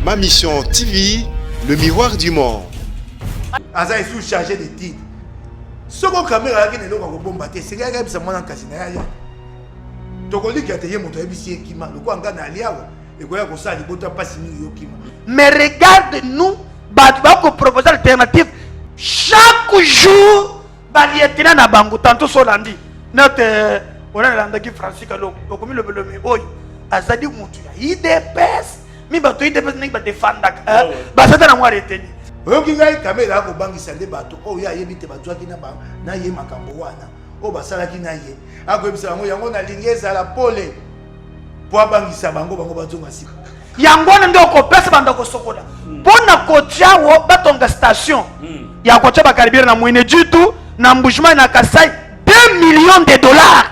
Ma mission TV, le miroir du monde. Aza est sous-chargé de titres. Ce qu'on caméra qui n'est pas bomba, c'est qu'il y a un casino. Tokoli qui a été monté ici qui m'a le quoi en Ghana liao et quoi qu'on ça il pas signé qui m'a. Mais regarde-nous, bah tu proposer alternative chaque jour, bah lieutenant na bango tantôt solandi. Notre on a l'andaki Francis Kalo, comme le oi azadi mutu ya IDPS, mi ba to IDPS n'est pas défendre bah ça na moi retenu. Oyoki ngai caméra ko bangisa nde bato o ya yebite batwaki na ba na ye makambo wana o basalaki na ye akoyebisa bango yango na lingi ezala pole po abangisa bango bazonga sika yango ndo ko pesa banda ko sokola pona kotia wo batonga station ya kotia bakaribira na mwene jitu na mbushima na Kasai 2 millions de dollars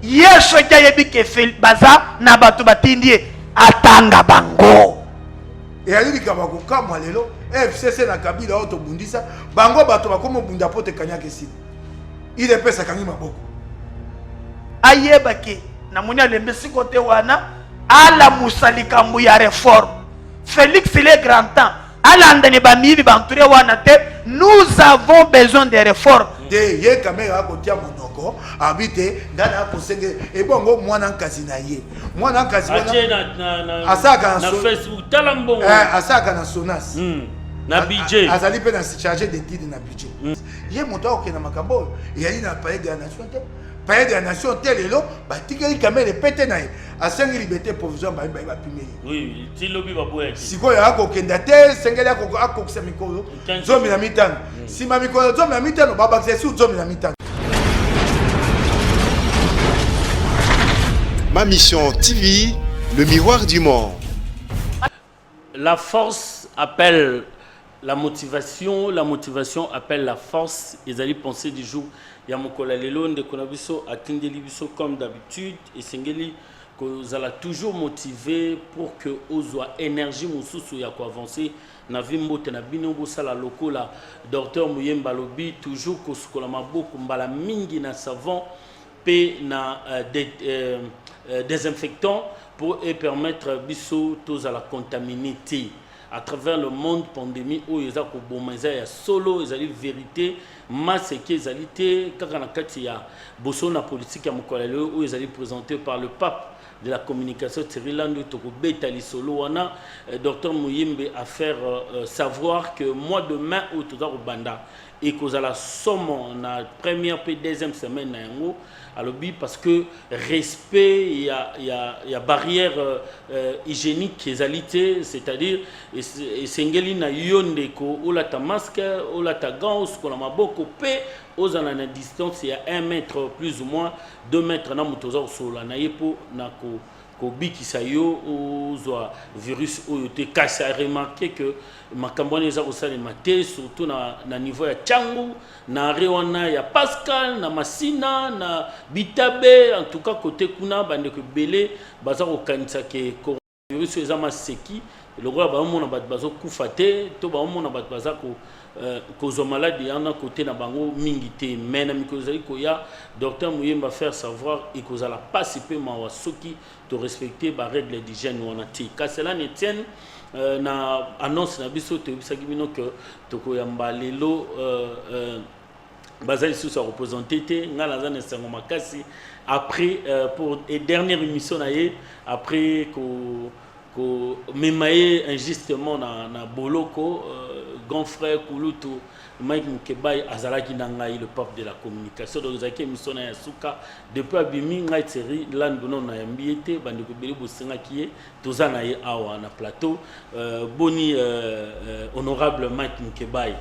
yeso kya yebike fel baza na bato batindie atanga bango. Et ali likaba ko kamwa lelo FCC na Kabila auto bundisa bango bato bakomo bunda pote kanyaka esi ile pesa kangi maboko ayebaki na moni alembesi kote wana ala musalikambu ya réforme Félix le grand temps ala ndane ba mibi banture wana te nous avons besoin de réformes de ye kamera ko tia monoko habite ngana ko senge e bongo mwana nkazi na ye mwana nkazi wana asaka na Facebook talambongo asaka na Sonas na budget azali pe na chargé de titres na budget ye moto okena makambo yali na palais de la nation te palais de la nation te lelo batikeli kamera pete na ye asengi liberté provisoire ba pimeli oui ti lobi ba boya siko ya ko kenda te sengeli ako kisa mikolo zomi na mitano sima mikolo zomi na mitano baba c'est zomi na mitano. Ma mission TV, le miroir du monde. La force appelle la motivation appelle la force. Ils allaient penser du jour. Il y a mon collègue Lelon de Konabiso, à Tindelibiso comme d'habitude. Et Sengeli, que vous allez toujours motiver pour que vous ayez énergie, vous ayez avancer. Navimbo tenabino sala loko la docteur Muyemba Lobi toujours que ce qu'on a beaucoup mbala mingi na savon pe na désinfectant pour permettre biso tous à la contaminité à travers le monde pandémie où ils ont ya solo ils allaient vérité masse qui ils allaient kaka na kati ya boso na politique ya mokolele où ils allaient présentés par le pape de la communication Tirilando Tokobeta Lisolo wana docteur Muyembe a faire savoir que mois de mai au Tozaro Banda et que la somme na première et deuxième semaine na yango alobi parce que respect il y a barrière hygiénique qualité c'est-à-dire sengeli na yonde ko ola ta masque ola ta gants ko la maboko pe aux en a distance il y a 1 mètre plus ou moins 2 mètres na motoza sola na yepo na ko bikisa yo ozwa virus oyo te kasi a remarqué que makambone za osale maté surtout na niveau ya Tchangu na rewana ya Pascal na Masina na Bitabe en tout cas côté kuna bande ko belé baza ko kanisa ke virus eza maseki le roi ba mona bat bazo kufate to ba mona bat baza ko cause maladie en a côté na bango mingité mais na mikozali ko ya docteur Muyemba faire savoir et cause la participer ma wasoki to respecter ba règle d'hygiène wana ti ka cela ne tienne na annonce na biso te bisaki bino que toko yamba lelo bazali sous représenté te ngala za nesango makasi après pour et dernière émission na ye après ko memaye injustement na boloko grand frère Kulutu Mike Mkebai azalaki na ngai le pape de la communication donc zaki émission na suka depuis abimi ngai série landono na yambiete bande ko beli bosenga kié tozana ye awa na plateau boni honorable Mike Mkebai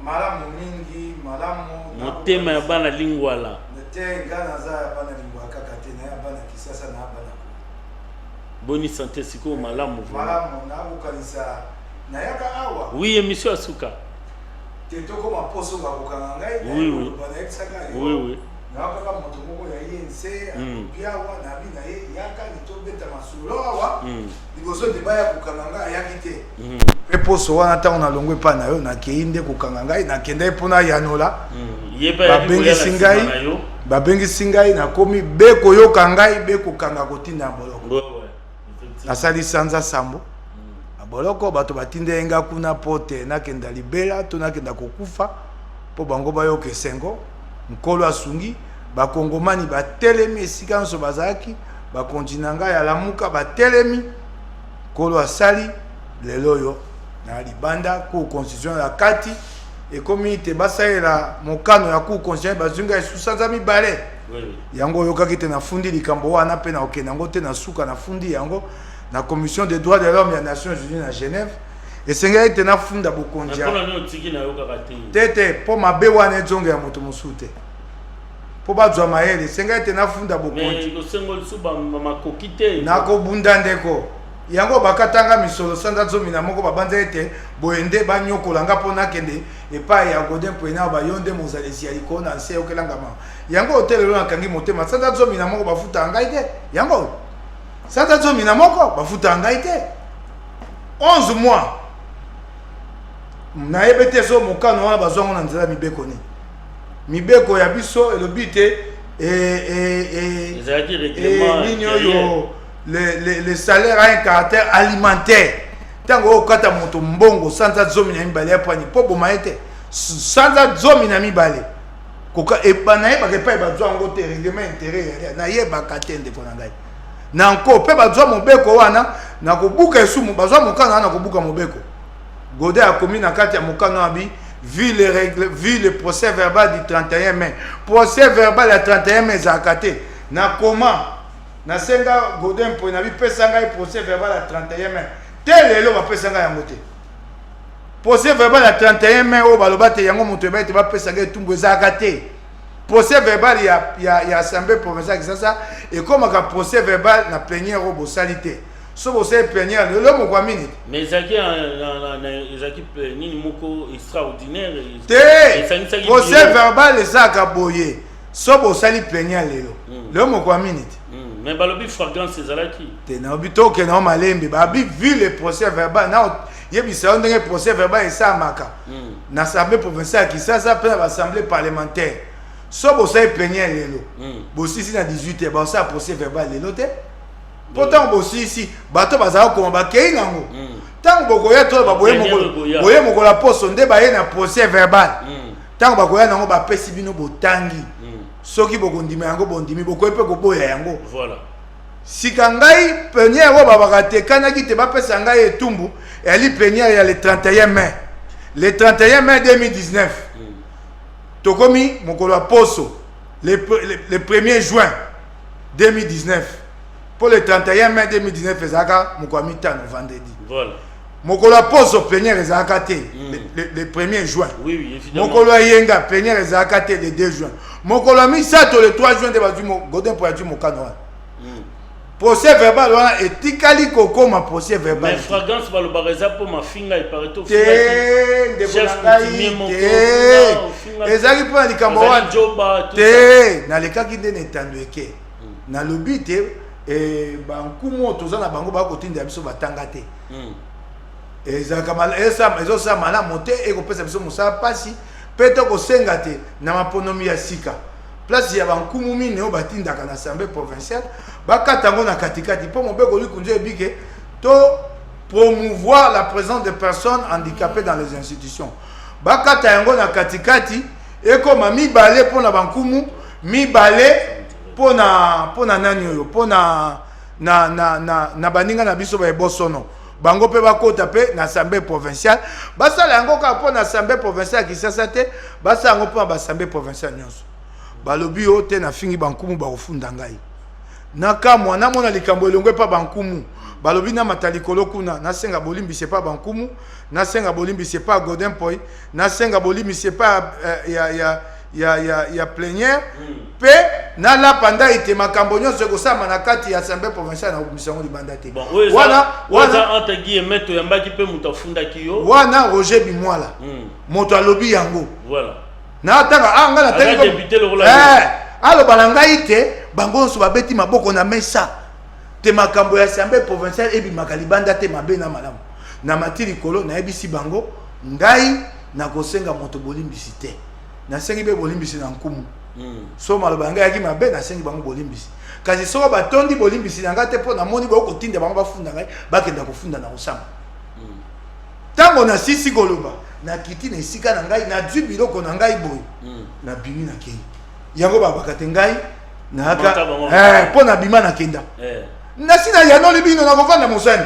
malamu mingi malamu motema ya bana lingwala nete ngana za ya bana lingwala kaka te na ya bana kisasa na bana boni santé siko malamu malamu na bukanisa na yaka awa oui émission asuka tento ko maposo ga kokanga ngai oui bana exaka oui na kaka moto moko ya yense pia wa na bi na ye yaka lito beta masulo awa liboso de baya kokanga ngai yaki te pe poso wana ta ona longwe pa na yo na keinde kokanga ngai na kende pona yanola babengi singai na komi be koyoka ngai be kokanga kotinda boloko nasali sanza sambo boloko bato batinde nga kuna pote nakenda libela to nakenda kokufa po bango bayoka esengo mkolo asungi bakongomani batelemi esika nyonso bazalaki bakontina ngai ya lamuka batelemi kolo asali lelo oyo na libanda ku constitution ya kati ekomi te basalela mokano ya ku constitution bazunga esusanza mibale yango oyokaki te nafundi likambo wana mpe na okende yango te na suka nafundi yango na commission des droits de l'homme ya Nations Unies na Genève esengeli te nafunda bokonzi tete po mabe wana ezonga ya moto mosusu te po bazwa mayele esengeli te nafunda bokonzi nakobunda ndeko yango bakatanga misolo sanza zomi na moko babanza ete boende banyokolanga mpo nakende epai ya Godin Pwena bayonde mozalesi ya likolo na nse yokelanga mama yango otelelo nakangi motema sanza zomi na moko bafuta ngai te yango sanza zomi na moko bafuta ngai te 11 mois nayebe te so mokano wana bazwango na nzela mibeko ni mibeko ya biso elobi te nini oyo le salaire a un caractère alimentaire tango okata moto mbongo sanza zomi na mibale apani po boma ete sanza zomi na mibale koka epana yeba kepa bazwa ngo te règlement intérieur na yeba katende ko na ngai na nko pe bazwa mobeko wana na kobuka esumu bazwa mokano na kobuka mobeko Godin a commis na kati ya mokano abi vu le procès verbal du 31 mai procès verbal ya 31 mai zakate na comment na senga Godin Pwena bi pesa ngai procès verbal ya 31 mai telelo ba pesa ngai yango te procès verbal ya 31 mai o baloba te yango moto ba te ba pesa ngai tumbu zakate procès verbal ya assemblée provinciale sasa et comme ka procès verbal na plénière au bosalité so bosé plénière le mo kwa minute mais ezaki nini moko extraordinaire te procès verbal ezaka boye so bosali plénière le mo kwa minute mais balobi fragrance ezalaki te na obito ke na malembe babi vu le procès verbal na yebisa ndenge procès verbal esamaka na assemblée provinciale qui ça pe na assemblée parlementaire so bosali plénière lelo bosisi na 18h ba ça procès verbal lelo te pourtant bosisi bato bazala ko bakei nango tango bokoya to boye moko la poso nde baye na procès verbal tango bakoya nango ba pesi bino botangi soki bokondima yango bondimi bokoye pe koboya yango voilà sika ngai plénière o babaka te kanaki te bapesa ngai etumbu eli plénière ya le 31 mai le 31 mai 2019 tokomi mokolo ya poso le 1er juin 2019 pour le 31 mai 2019 ezaka mokolo mitano vendredi voilà mokolo ya poso plénière ezaka te le 1er juin oui évidemment mokolo ya yenga plénière ezaka te le 2 juin mokolo misato le 3 juin de bazwi Godin Pwena du mokano wana procès verbal wana etikali kokoma procès verbal mais fragrance balobaka eza po mafinga epareto te ndebolanga ezali mpo na likambo wana te nalekaki nde na etando eke nalobi te bankumu toza na bango bakotinda biso batanga te ezosala malamu te ekopesa biso mosala pasi mpe tokosenga te na maponomi ya sika place ya bankumu mine oyo batindaka na assemblée provinciale bakata yango na katikati mpo mobeko likunzu ebike to promouvoir la présence de personnes handicapées dans les institutions bakata yango na katikati ekoma mibale mpo na bankumu mibale mpo na nani oyo mpo na baninga na biso baebosono bango mpe bakota mpe na assemblée provinciale basala yango kaka mpo na assemblée provinciale ya Kisasa te basala yango mpo na baassemblée provinciale nyonso balobi oyo te nafingi bankumu bakofunda ngai nakamwa namona likambo elongwe mpa bankumu balobi namata likolo kuna nasenga bolimbisi epa bankumu nasenga bolimbisi epa Godin Pwena nasenga bolimbisi epa ya plénière mpe nalapa nda ete makambo nyonso ekosama na kati ya assemblée provinciale na obisango libanda te wana Roger Bimwala moto alobi yango natanga anga na aloba na ngai te bango nyonso babeti maboko na mesa te makambo ya assemblée provinciale ebimaka libanda te mabe na malamu na mati likolo nayebisi bango ngai nakosenga moto bolimbisi te nasengi be bolimbisi na nkumu so maloba ngai yaki mabe nasengi bango bolimbisi kasi soko batondi bolimbisi na ngate po na moni boko tinda bango bafunda ngai bakenda kofunda na osamba tango na sisi koloba na kiti na esika na ngai na dwi biloko na ngai boy na bimi na kei yango babakate ngai na aka po na bima na kenda na sina yanoli bino na kovanda mosani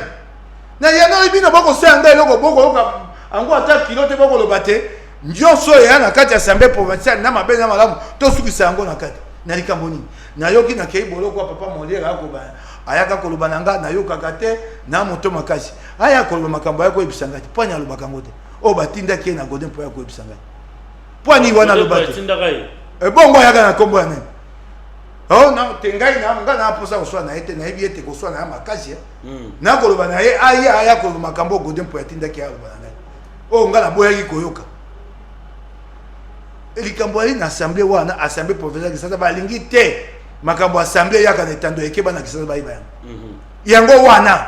na yanoli bino boko sanga eloko boko ango ata kilote boko loba te nyonso ya na kati ya assemblée provinciale na mabe na malamu to sukisa yango na kati na likambo nini na yoki na kei boloko papa molera akoba ayaka koloba nanga na yokaka te na moto makasi aya koloba makambo ya ko ebisanga te pwanya lobaka ngote o batinda ke na godin po ya ko ebisanga pwani wana lobaka e bongo ayaka na kombo ya nani oh na tengai na nga na posa ko swa na ete na ebi ete ko swa na makasi na koloba na ye aya koloba makambo godin po ya tinda ke ya lobaka nanga o nga na boya ki koyoka likambo ali na assemblée wana assemblée provinciale kisasa balingi te makambo assemblée yaka na tando ekeba na kisasa bayiba yango wana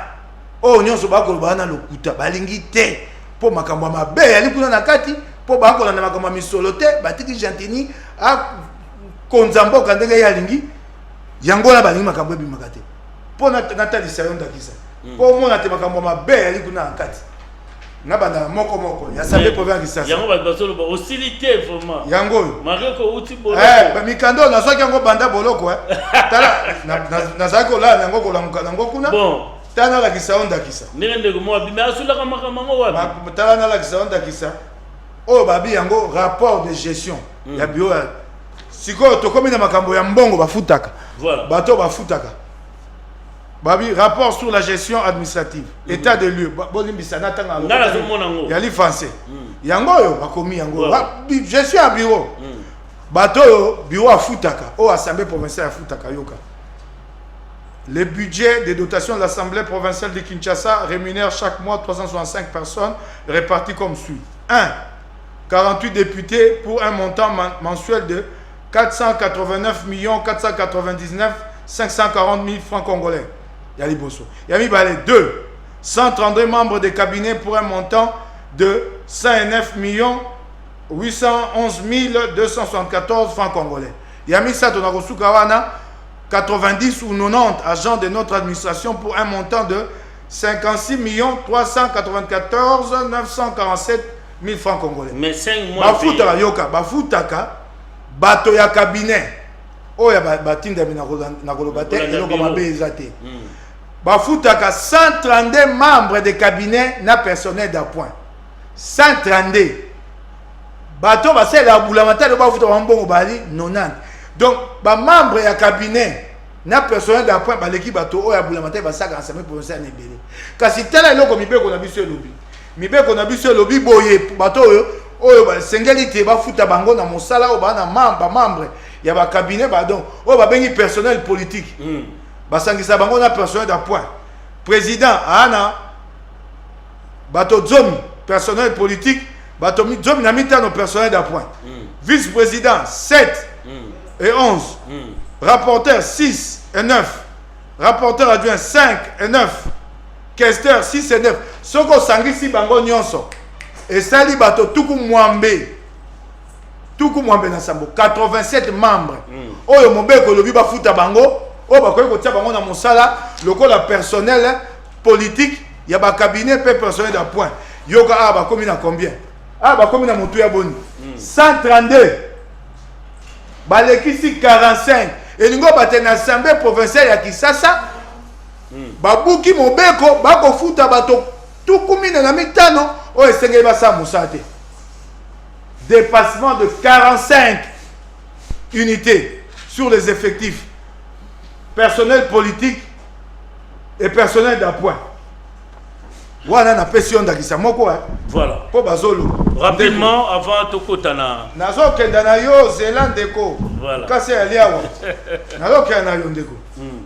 o nyonso bakoloba na lokuta balingi te po makambo mabe ali kuna na kati po bakola na makambo misolo te batiki gentini a konzamboka ndenge yalingi yango na balingi makambo ebimaka te po na talisa yo ndakisa po mona te makambo mabe ali kuna na kati nabanda moko ya sabe province kisasa yango ba basolo ba hostilité vraiment yango mareko uti boloko ba mikando na soki yango banda boloko tala na zako la yango kolamuka nango kuna bon tana la kisa onda kisa nende ko mo bima asula kama mango wapi tala na la kisa onda kisa o babi yango rapport de gestion ya bio siko to komi na makambo ya mbongo bafutaka voilà bato bafutaka babi rapport sur la gestion administrative état de lieu bolimbisa na tanga ngala zo monango ya li français yango yo bakomi yango gestion ya bureau bato yo bureau afutaka o assemblée provinciale afutaka yoka le budget des dotations de l'assemblée provinciale de Kinshasa rémunère chaque mois 365 personnes réparties comme suit 1 48 députés pour un montant mensuel de 489 499 540 000 francs congolais. Yali Bosso. Yami Balé 2. 132 membres de cabinet pour un montant de 109 811 274 francs congolais. Yami Sato Nagosukawana 90 ou 90 agents de notre administration pour un montant de 56 394 947 000 francs congolais. Mais 5 mois. Bafutaka yoka, bafutaka bato ya cabinet. Oya batinda na kolobate eloko mabe ezate. Bafutaka 132 membres de cabinet na personnel d'appoint. 132. Bato basela bulamata bafuta bambongo bali 90. Donc ba membre ya cabinet na personnel d'appoint baleki bato oya bulamata basaka ensemble provincial nebele. Kasi tala eloko mibeko na biso lobi. Mibeko na biso lobi boye bato oyo basengeli te bafuta bango na mosala o bana membre ya ba cabinet badon o ba bengi personnel politique basangisa bango na personnel d'appoint président ana bato zomi personnel politique bato zomi na mitano personnel d'appoint vice-président 7 et 11 rapporteur 6 et 9 rapporteur adjoint 5 et 9 questeur 6 et 9 soko sangisi bango nyonso esali bato tuku mwambe na sambo 87 membres oyo mobeko lobi bafuta bango oyo bakoki kotia bango na mosala lokola personnel politique ya ba cabinet pe personnel d'appoint yoka bakomi na combien bakomi na motu ya boni 132 balekisi 45 elingo bate na assemblée provinciale ya Kisasa babuki mobeko bakofuta bato tukumi na mitano oyo esengeli basala mosala te dépassement de 45 unités sur les effectifs personnel politique et personnel d'appoint. Wana na pesi ondakisa moko voilà po bazolo rapidement avant tokotana nazo kenda na yo zelandeko voilà kasi aliawa nazo kenda na yo ndeko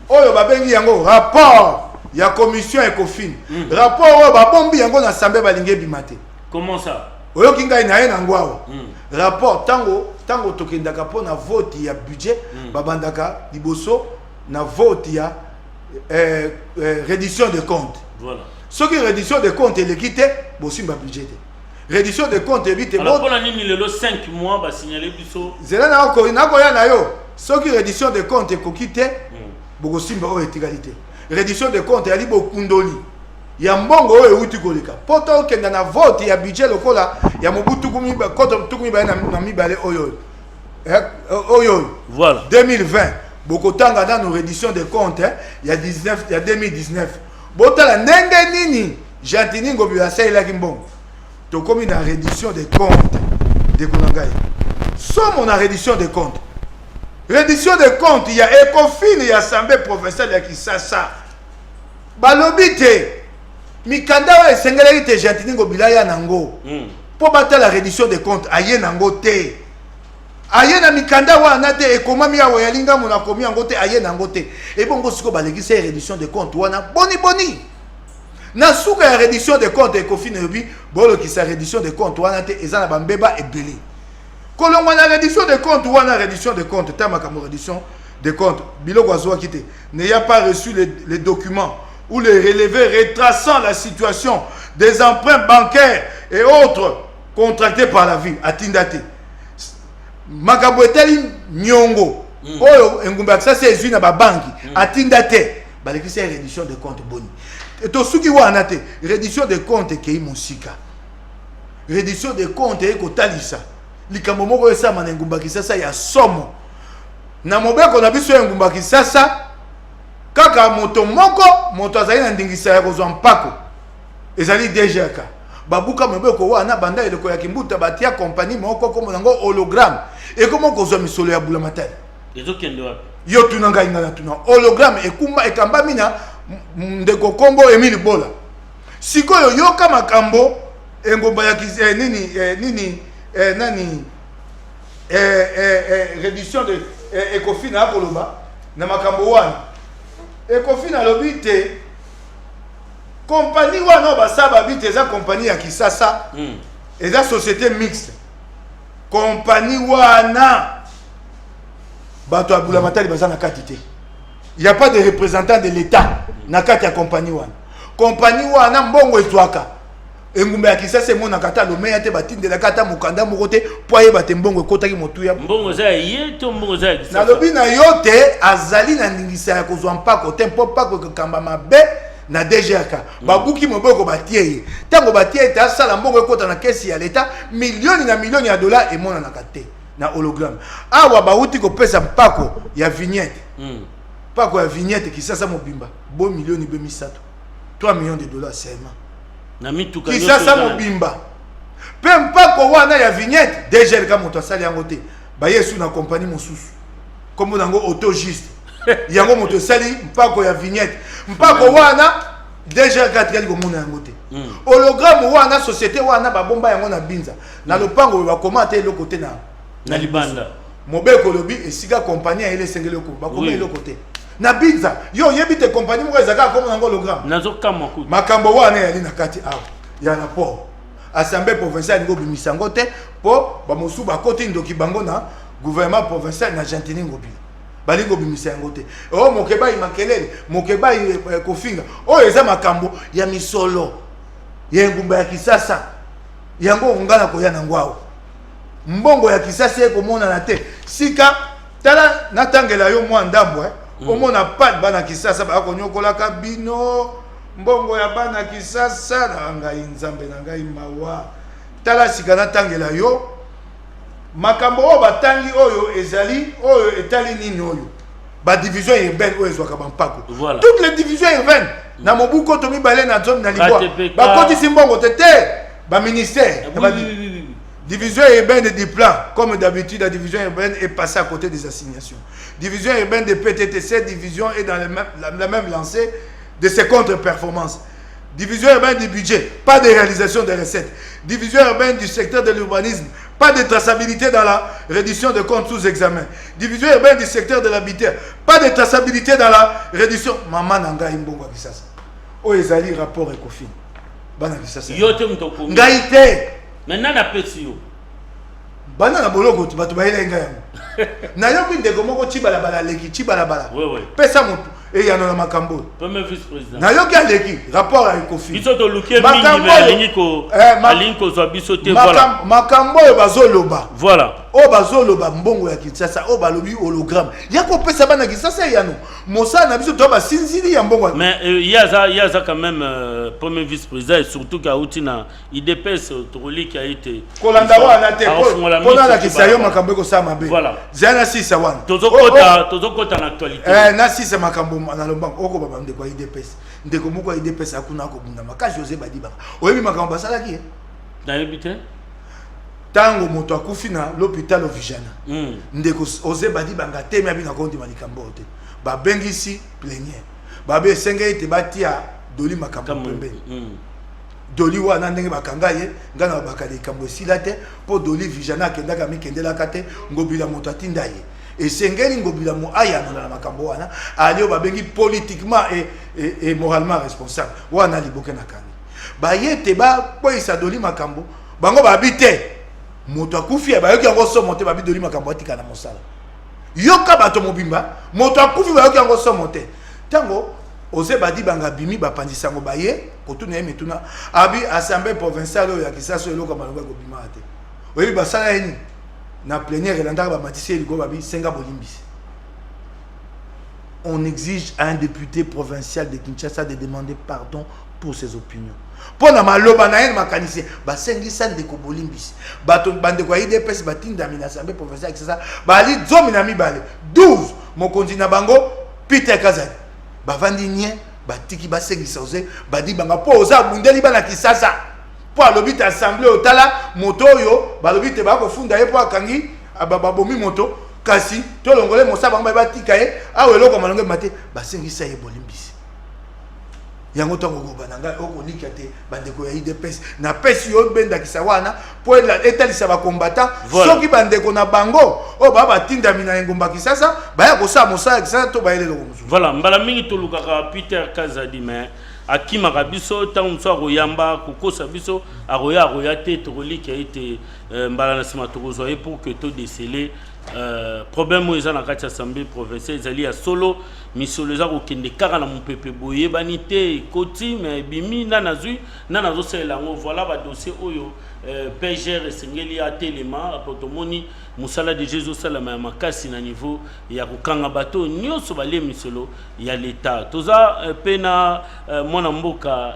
oyo babengi yango rapport ya commission Ecofin rapport oyo babombi yango na assemblée balingi bimate. comment ça oyo kingai na ye na ngwawa rapport tango tokendaka po na vote ya budget babandaka liboso na vote ya reddition de compte voilà ce qui reddition de compte eleki te bosimba budget te reddition de compte ebite alors pour la nini lelo 5 mois ba signaler biso zela na koya na yo ce qui reddition de compte ekoki te bokosimba oyo etikalité réduction de compte yali bokundoli ya mbongo oyo euti koleka poto okenda na vote ya budget lokola ya mobutu kumiba koto tukumiba na mibale oyo voilà 2020 bokotanga dans nos réduction de compte ya 2019 botala ndenge nini Jantini Ngobi asailaki mbongo tokomi na réduction de compte de Konangai somo na réduction de compte il y a Ecofin et Assemblée provinciale ya Kisasa balobi te mikanda wa esengelaki te Jantini Ngobi ya nango po batala réduction de compte aye nango te aye na mikanda wana te ekomami awa yalinga mona komi yango te aye nango te ebongo siko balekisa réduction de compte wana boni na suka ya réduction de compte Ecofin yobi bolo ki sa réduction de compte wana te ezana bambeba ebele kolongwa na réduction de compte wana réduction de compte tamaka mo réduction de compte biloko azwa kite n'ayant pas reçu les documents ou les relevés retraçant la situation des emprunts bancaires et autres contractés par la ville atindate makambo etali nyongo oyo engumba ça c'est ezui na ba banki atindate balekisa réduction de compte boni to suki wana te réduction de compte ke musika réduction de compte e kotalisa likambo moko esama na ngumba kisasa ya somo na mobeko na biso ya ngumba kisasa kaka moto azali na ndingisa ya kozwa mpako ezali DGK babuka mobeko wana banda eleko ya kimbuta batia compagnie moko komo nango hologramme e komo kozwa misolo ya bulamatali ezokende wapi yo tunanga ingana tuna hologramme ekumba ekambami na ndeko kombo Emile Bola sikoyo yoka makambo engomba ya réduction de Ecofin à Koloba na makambo wana Ecofin alobi te compagnie wana basaba bite eza compagnie ya Kisasa eza société mixte compagnie wana bato abula matali bazana kati te il y a pas de représentant de l'état na kati ya compagnie wana mbongo etwaka engumba ya Kisasa mona kata lo meya te batindela kata mukanda moko te po ayeba te mbongo ekotaki motu ya mbongo za yeto mbongo za Kisasa na lobi na yote azali na ndingisa ya kozwa mpako te mpo mpako ekokamba mabe na DGK babuki moboko batie tango batie ta sala mbongo ekota na kesi ya leta milioni na milioni ya dollars emona na kate na hologramme awa bauti ko pesa mpako ya vignette mpako ya vignette Kisasa mobimba bo milioni be misato 3 millions de dollars seulement na mituka Kisasa mobimba pe mpako wana ya vignette DGK moto asali yango te ba yesu na compagnie mosusu comme nango auto juste yango moto sali mpako ya vignette mpako wana DGK tikali komona yango te hologramme wana société wana babomba yango na binza na lopango ba komata eloko te na libanda mobeko lobi esika compagnie ele sengele ko ba komona eloko te na binza yo yebite compagnie moko ezaka komona yango hologramme nazo kama ku makambo wana yali na kati awa ya rapport assemblée provinciale ngo bimisango te po ba mosu ba koti ndoki bango na gouvernement provincial na Jantini Ngobi balingo bimisango te o mokeba imakelele mokeba kofinga o eza makambo ya misolo ya ngumba ya Kisasa yango ngana ko ya nangwao mbongo ya Kisasa ekomona na te sika tala natangela yo mwa ndambo omona pat bana Kisasa ba konyokola kabino mbongo ya bana Kisasa na ngai nzambe na ngai mawa tala sika natangela yo makambo o batangi oyo ezali oyo etali nini oyo ba division urbaine oyo ezwaka bampako toutes les divisions urbaines na mobuko to mibale na zone na libwa ba koti simbongo tete ba ministère division urbaine du plan comme d'habitude la division urbaine est passée à côté des assignations division urbaine de PTTC division est dans la même lancée de ses contre-performances division urbaine du budget pas de réalisation des recettes division urbaine du secteur de l'urbanisme pas de traçabilité dans la réduction de comptes sous examen. Division urbaine du secteur de l'habitat. Pas de traçabilité dans la réduction. Maman Nanga Imbongo Kisasa. Oh, ils allaient rapport Ecofin. Bana Kisasa. Yote mtoko. Ngaïté. Maintenant na pesio. Bana na boloko tu batu baila nga yango. Na yoki ndeko moko chibala bala leki chibala bala. Oui. Pesa mutu. Et yana na makambo. Premier vice-président. Na yoki aleki rapport à Ecofin. Biso to luke mingi alinko zo biso te voilà. Makambo bazoloba. Voilà. o bazolo ba mbongo ya Kinshasa o balobi hologramme ya ko pesa bana Kinshasa yano mosa na biso to ba sinzili ya mbongo mais il y a ça quand même premier vice-président et surtout Kautina IDPS Toroli qui a été kolanda wana te pona la kisayo makambo ko sama be voilà zana sisa wana tozokota na actualité na sisa makambo na lombango oko baba ndeko IDPS ndeko moko IDPS akuna ko bunda maka José Badiba oyebi makambo basala ki na yebite tango moto akufi na l'hôpital Ovijana ndeko José Badiba ngatemi abina ko ndima likambo te ba bengisi plénière babe senge ite batia doli makambo pembeni doli wana ndenge bakanga ye ngana bakale likambo sila te po doli Vijana kendaka mikendela kate ngobila moto atinda ye esengeli ngobila mo aya na makambo wana alio babengi politiquement et moralement responsable wana liboke na kani ba yete ba poisa doli makambo bango babite moto akufi ba yoki yango so monte babi doli makambo atika na mosala yoka bato mobimba moto akufi ba yoki yango so monte tango José Badiba bimi bapandisa ngo baye kotuna ye metuna abi assemblée provinciale ya Kinshasa eloko malonga ko bima ate oyebi basala yeni na plénière elanda ba matisi liko babi senga bolimbisi. On exige à un député provincial de Kinshasa de demander pardon pour ses opinions. Pour na maloba na yen makanisi ba sengisa ndeko bolimbisi bato bande kwa IDPS batinda mina assemblée provinciale Kinshasa bali zomi na mibale 12 mokonzi na bango Peter Kazadi bavandi nye batiki basengisa oze badi banga po oza bundeli bana Kinshasa po alobita assemblée otala moto yo balobite ba ko funda ye po akangi ababomi moto kasi to longole mosa banga batika ye awe loko malonge mate basengisa ye bolimbisi yango tongo go bananga okonika te bandeko ya IDPS na pesi yo benda kisawana po etalisa ba combattant soki bandeko na bango o baba tinda mina ngomba Kinshasa baya ko sa mosa Kinshasa to bayele loko musu. Voilà mbala mingi to lukaka Peter Kazadi mais akima kabiso tangu so royamba kokosa biso aroya te Toroli qui a été mbala na sima tokozwa et pour que to déceler problème où ils ont la carte assemblée provinciale ils allaient à solo mission les gens qui ne kara na mon peuple boye banité koti mais bimi nanazu nanazo c'est là voilà ba dossier oyo PGR sengeli a téléma apotomoni musala de Jésus salama makasi na niveau ya kokanga bato nyoso ba lemisolo ya l'état toza pena mona mboka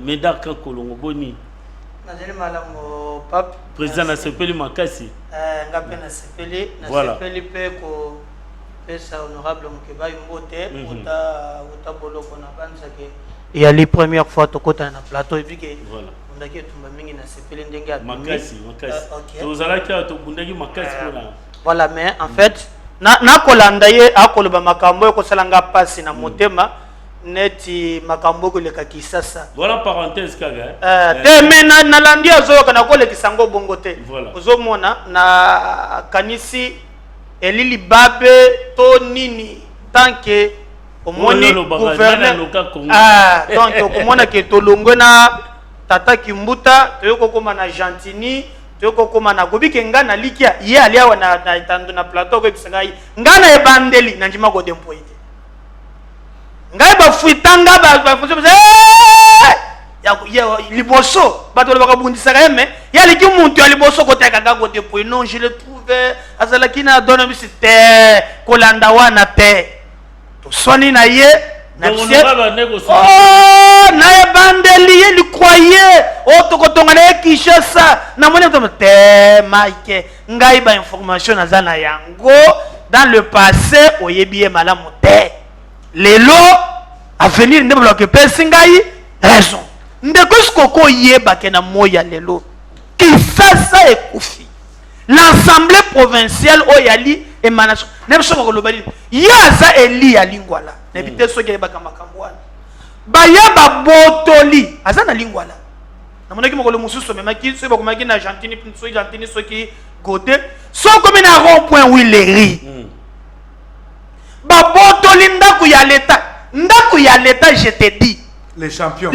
Médard Kolongo boni nazeli malamu pape président na sepeli makasi ngape na sepeli pe ko pesa honorable Mukeba Mbote uta boloko na banza ke ya les première fois to kota na plateau et puis que voilà ndaki tumba mingi na sepeli ndenge ya makasi tozala kia to bundaki makasi pona voilà mais en fait na kolanda ye akoloba makambo ko salanga pasi na motema neti makambo ko leka Kinshasa voilà parenthèse kaga te mena na landi azo kana ko lekisa ngo bongo te ozomona na kanisi elili babe to nini tant que omoni gouverneur donc okomona ke tolongwe na tata Kimbuta toyoko koma na Gentini toyoko koma na gobike ngana likia ye aliawa na itando na plateau ko bisangai ngana ebandeli na njima ko dempoite ngai ba fuitanga ba ya liboso bato le bakabundisa kame ya liki muntu ya liboso ko teka nga ko dempoite non je le trouve azalaki na dona misite kolanda wana te to soni na ye na na bandeli ye li croyait o to ko tonga na Kinshasa na moni to te maike ngai ba information azana yango dans le passé oyebi e malamu te lelo avenir ndebo lo ke pesi ngai raison ndeko skoko yeba ke na moya lelo Kinshasa ekufi l'assemblée provinciale oyali émanation nebiso ko lobali yaza eli ya lingwala nebite soki ba kamakambo baya ba botoli azana lingwala na monaki moko le mususu memaki so ba komaki na Gentini soki gote so comme na rond point Willery ba botoli ndaku ya l'état je te dis les champions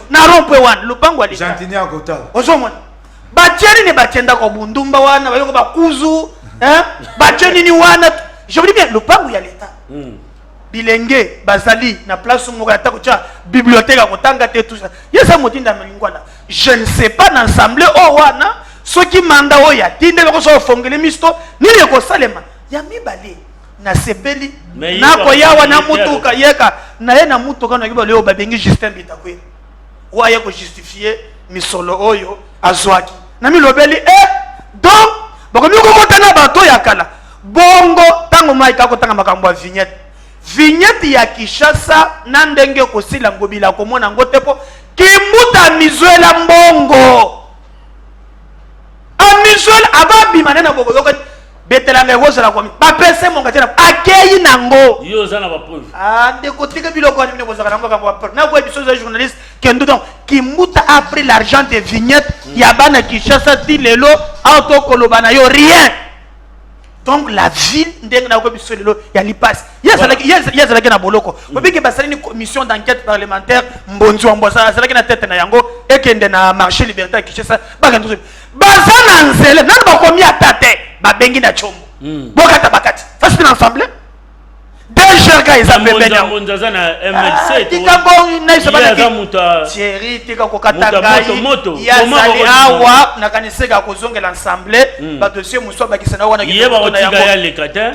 na rond point wan lupango ali Gentini à côté ozomona batieni ne batienda ko bundumba wana bayoko bakuzu batieni ni wana je veux dire bien lupango ya l'état bilenge bazali na place moko ya tako cha bibliothèque ko tanga te tout ça yesa motinda melingwana je ne sais pas l'assemblée o wana soki manda oyo atindeli ko so ofongeli misto nini ekosalema ya mibale na sebeli nakoyawa na mutuka yeka na ye na mutuka na kibalo oyo babengi Justin Bitakwira oyo ko justifier misolo oyo azwaki na milobeli donc bakomi kokota na bato ya kala bongo tango maika kotanga makambo ya vignette ya Kinshasa na ndenge kosila ngobila komona ngotepo kimbuta mizuela mbongo amizuela ababima na boko yoko betela ngegoza la komi ba pese monga tena akei nango yo zana ba preuve de côté que biloko ni boza kana ngo ka na ko biso za journaliste kendo donc kimbuta a pris l'argent des vignettes ya bana Kinshasa ti lelo auto kolobana yo rien. Donc la ville ndenge na ko biso lelo ya lipas yazalaki na boloko obiki basali ni commission d'enquête parlementaire mbonzi wambosa azalaki na tête na yango ekende na marché liberté Kinshasa bakandu bazana nzele nani bakomi atate babengi na chombo bokata bakati ça c'est ensemble déjà gars ils appellent bien monza na MLC tika bon na isa bakati Thierry tika ko katangai ya sali awa na kaniseka kozongela ensemble ba dossier muso bakisana wana yeba otika ya lekata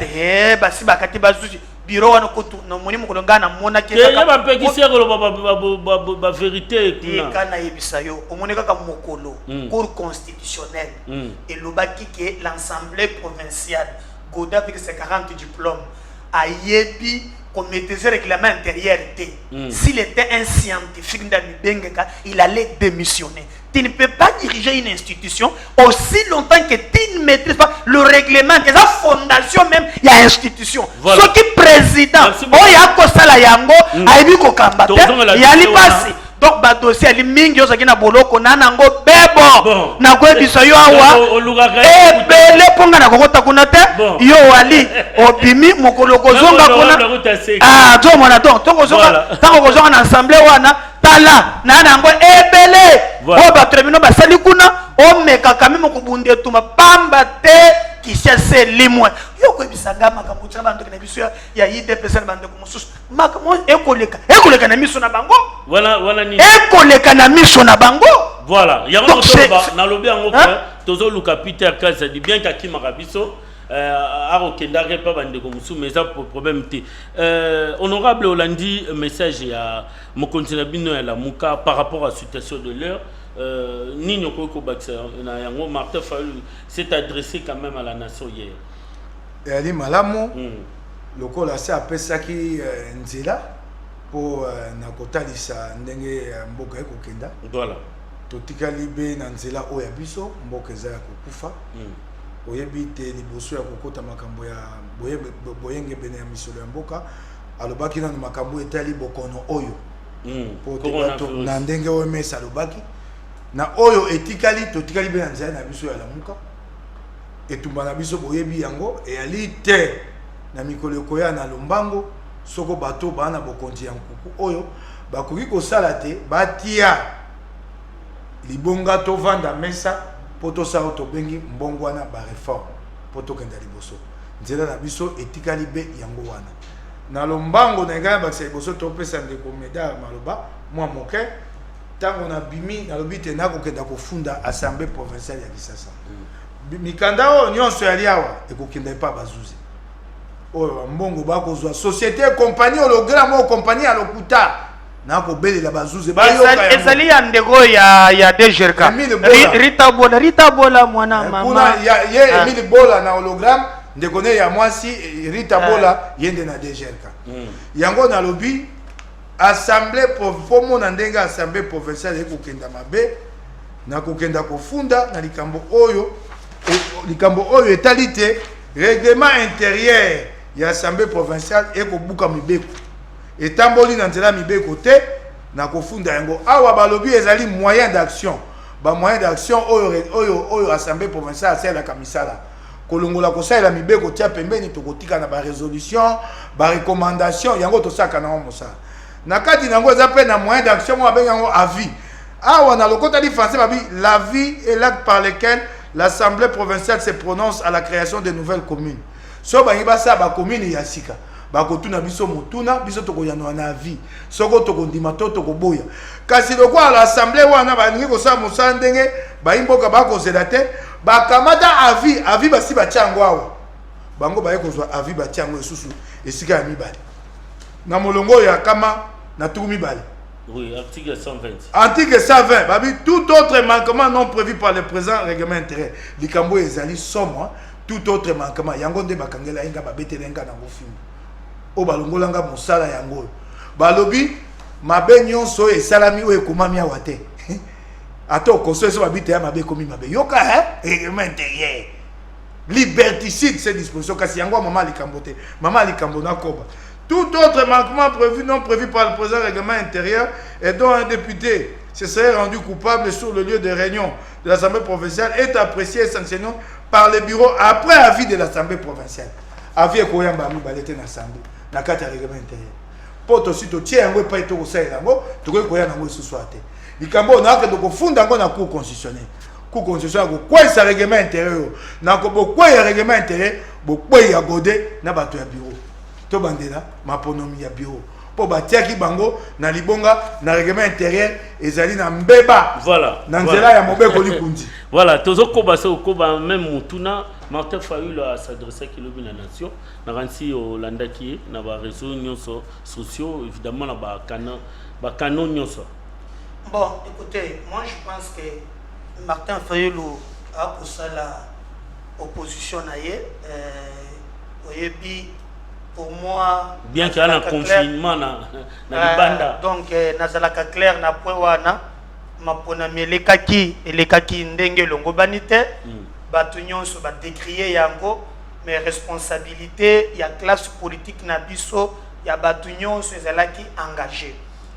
basi bakati bazuzi bureau wana kutu no moni mukolonga na mona ke kaka ba pekisi ko ba vérité kuna kana yebisa yo omoni kaka mokolo cour constitutionnelle et lobaki ke l'assemblée provinciale Goda avec ses 40 diplômes a yebi comme maîtriser règlement intérieur était. S'il était un scientifique d'Amibengeka, il allait démissionner. Tu ne peux pas diriger une institution aussi longtemps que tu ne maîtrises pas le règlement, que la fondation même, il y a institution. Voilà. Ce qui est président, oh il y a Kosala Yango, Aibi Kokambate, il y a l'Ipasi. Donc ba dossier ali mingi yo sakina boloko nanango bebo na kwe biso yo awa bele ponga na kokota kuna te yo wali obimi mokoloko zonga kuna to mona donc to kozonga na assemblée wana tala nanango ebele o ba termino ba sali kuna o meka kami mokubunde tuma pamba te Kinshasa limwe yo ko bisanga makambo tsana bantu na biso ya IDPS na bantu mususu makambo ekoleka na miso na bango voilà ni ekoleka na miso na bango voilà ya ngoto na lobi yango tozo luka Peter Kaza di bien ka kimaka biso arokenda repa bandeko musu mais ça problème te honorable Olandi message ya mokonzi na bino ya la muka par rapport à la situation de l'heure Nino Koko Baksa, Martin Fayulu s'est adressé quand même à la nation hier. Et Ali Malamo, le col a fait appel ça qui Nzela pour Nakotalisa Ndenge Mboka Kokenda. Voilà. Totika Libe Nzela Oyabiso, Mboka Zaya Kokufa. Oyebite Liboso ya Kokota Makambo ya Boyenge Bene ya Misolo ya Mboka. Alobaki na Makambo etali Bokono Oyo. Pour na ndenge OMS alobaki. Na oyo etikali totikali be nzaya na biso ya lamuka etumba na biso boyebi yango e ali te na mikolo koya na lombango soko bato bana bokonzi ya nkuku oyo bakoki kosala te batia libonga to vanda mesa poto sa to bengi mbongo wana ba reform poto kenda liboso nzela na biso etikali be yango wana na lombango na ngaya bakisa liboso to pesa ndeko meda maloba mwa moke tango na bimi na lobite na kokenda kofunda assemblée provinciale ya Kinshasa mikanda o nyonso ya liawa ekokenda pa bazuzi oyo mbongo bakozwa société compagnie hologramme o compagnie ya lokuta na ko belela bazuzi ba yoka ezali ya ndego ya DGRK Rita Bola mwana mama kuna ye Emile Bola na hologramme ndeko ne ya mwasi Rita Bola yende na DGRK yango na lobi assemblée pour na ndenga assemblée provinciale ekokenda mabe na kokenda kofunda na likambo oyo etalite règlement intérieur ya assemblée provinciale ekobuka mibeko etamboli na nzela mibeko te na kofunda yango awa balobi ezali moyen d'action ba moyen d'action oyo assemblée provinciale asala kamisala kolongola kosalela mibeko tia pembeni tokotika na ba résolution ba recommandation yango tosaka na mosala na kati nango eza pe na moyen d'action mo abenga yango avis awa na lokota di français babi l'avis est l'acte par lequel l'assemblée provinciale se prononce à la création de nouvelles communes so bangi basa ba commune ya sika bakotuna biso motuna biso tokoyanoa na vie soko tokondima to tokoboya kasi lokwa l'assemblée wana balingi kosala mosala ndenge bayimboka bakozela te bakamata avi basi batiango awa bango baye kozwa avi batiango esusu esika ya mibale na molongo ya kama na tuku mibale. Oui, article 120. Article 120, babi, tout autre manquement non prévu par le présent règlement intérieur. Likambo ezali somme, tout autre manquement. Yango nde bakangela inga babetela inga na ngofimi. O balongolanga mosala yango. Balobi mabe nyonso esalami o ekomami awa te. Ato koso eso babite ya mabe komi mabe. Yoka règlement intérieur. Liberticide ces dispositions kasi yango mama likambo te. Mama likambo na koba. Tout autre manquement prévu, non prévu par le présent règlement intérieur et dont un député se serait rendu coupable sur le lieu de réunion de l'Assemblée provinciale est apprécié et sanctionné par le bureau après avis de l'Assemblée provinciale. Avis et quoi yamba balete na l'Assemblée, na carte règlement intérieur. Pour aussi to tie yango pa to kosa yango, to ko koya nango ce soir te. Likambo na ka to funda ngo na cour constitutionnelle. Cour constitutionnelle ko quoi ça règlement intérieur. Na ko bo quoi ya règlement intérieur, bo quoi ya godé na bato ya bureau. To bandela maponomi ya bureau po batiaki bango na libonga na règlement intérieur ezali na mbeba voilà na nzela ya mobeko likundi. Voilà tozo koba so koba même mutuna Martin Fayulu a s'adressé à Kilobi la nation na ransi au landaki na ba réseaux nyonso sociaux évidemment na ba canon nyonso. Bon, écoutez, moi je pense que Martin Fayulu a pour ça la opposition naie oyebi. Pour moi, bien qu'il y ait un confinement na libanda. Donc nazalaka clair na point wana maponami elekaki ndenge longo banite batu nyonso ba décrier yango mais responsabilité ya classe politique na biso ya batu nyonso ezalaki engagé.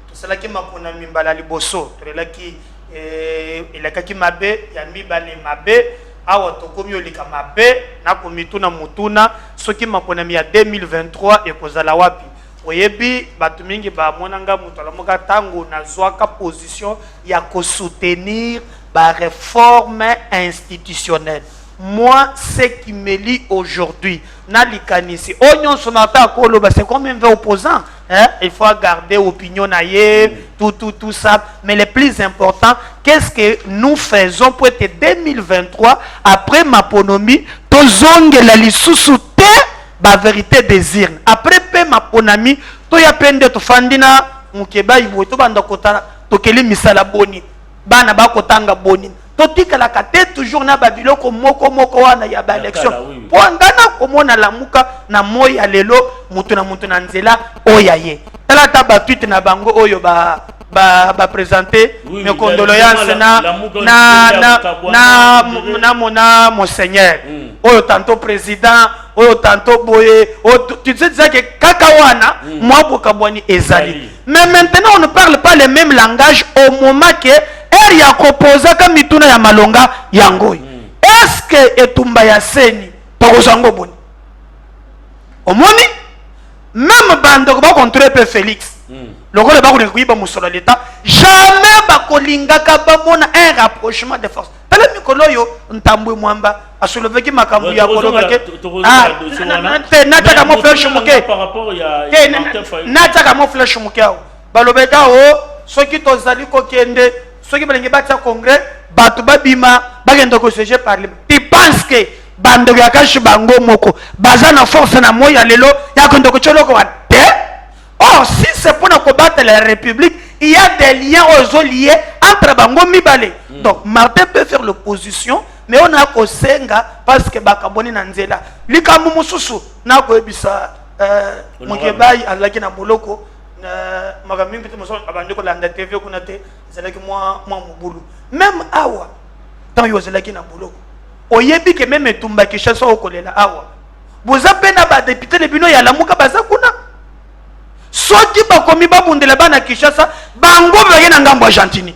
To salaki maponami mbala liboso to elaki elekaki mabe ya mibale mabe awa tokomi olika mabe na komituna mutuna soki maponami ya 2023 ekozala wapi oyebi batu mingi ba monanga mutu alamoka tango na zwaka position ya ko soutenir ba réforme institutionnelle. Moi ce qui me lie aujourd'hui na likanisi onyon sonata koloba c'est comme un opposant hein? Il faut garder opinion naie tout ça mais le plus important qu'est-ce que nous faisons pour être 2023 après maponomi tozonge la lisusu te ba vérité désir après pe maponami to ya pende to fandina mukeba ibo to banda kota to keli misala boni bana ba kotanga boni totika la kate toujours na babiloko moko wana ya ba election po ngana komona lamuka na moya lelo mutu na nzela oyaye tala taba tweet na bango oyo ba présenter mes condoléances na monseigneur oyo tanto président oyo tanto boye tu disais que kaka wana moi bokabwani ezali mais maintenant on ne parle pas le même langage au moment que eri ya kopoza ka mituna ya malonga yango est-ce que etumba ya seni tokozango boni omoni même bando ba contrôler pe Félix lokola ba ko kuiba musolo l'état jamais ba kolingaka ba mona un rapprochement de force tala mikolo yo ntambwe mwamba asoleveki makambu ya kolobake nataka mo flash muke par rapport ya nataka mo flash muke balobeka o soki tozali kokende soki balenge batia congrès batu babima bagenda ko siéger parlement tu penses que bando ya kashi bango moko bazana force na moya lelo ya kondo ko choloko wa te. Or si c'est pour combattre la République il y a des liens aux liés entre bango mibale donc Martin peut faire l'opposition mais on a ko senga parce que bakaboni na nzela likambu mususu na ko ebisa mukebai alaki na boloko magami petit moso abandiko landa TV kuna te zelaki moi mobulu même awa tant yo zelaki na boloko oyebi ke même etumba kishasa okolela awa boza pena ba député le bino ya lamuka baza kuna soki bakomi babundela bana kishasa bango bage na ngambo Argentine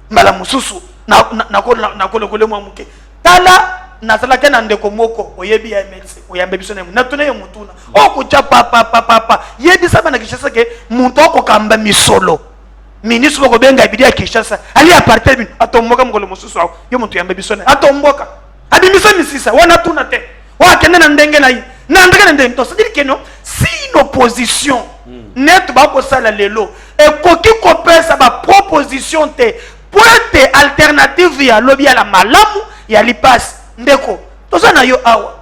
mbala mususu na kolokole mwa muke tala nazalaka na ndeko moko oyebi ya MLC oyambe biso na tuna ye mutuna okucha papa yebi saba na Kishasa ke muntu okokamba misolo ministre ko benga bidi ya Kishasa ali apartheid bin atomboka mukolo mususu yo muntu yambe biso na atomboka abimisa misisa wana tuna te wakende na ndenge na C'est-à-dire que non, si une opposition net bako sala lelo et koki kopesa ba proposition te pour te alternative ya lobby ya la malamu ya lipas ndeko toza na yo awa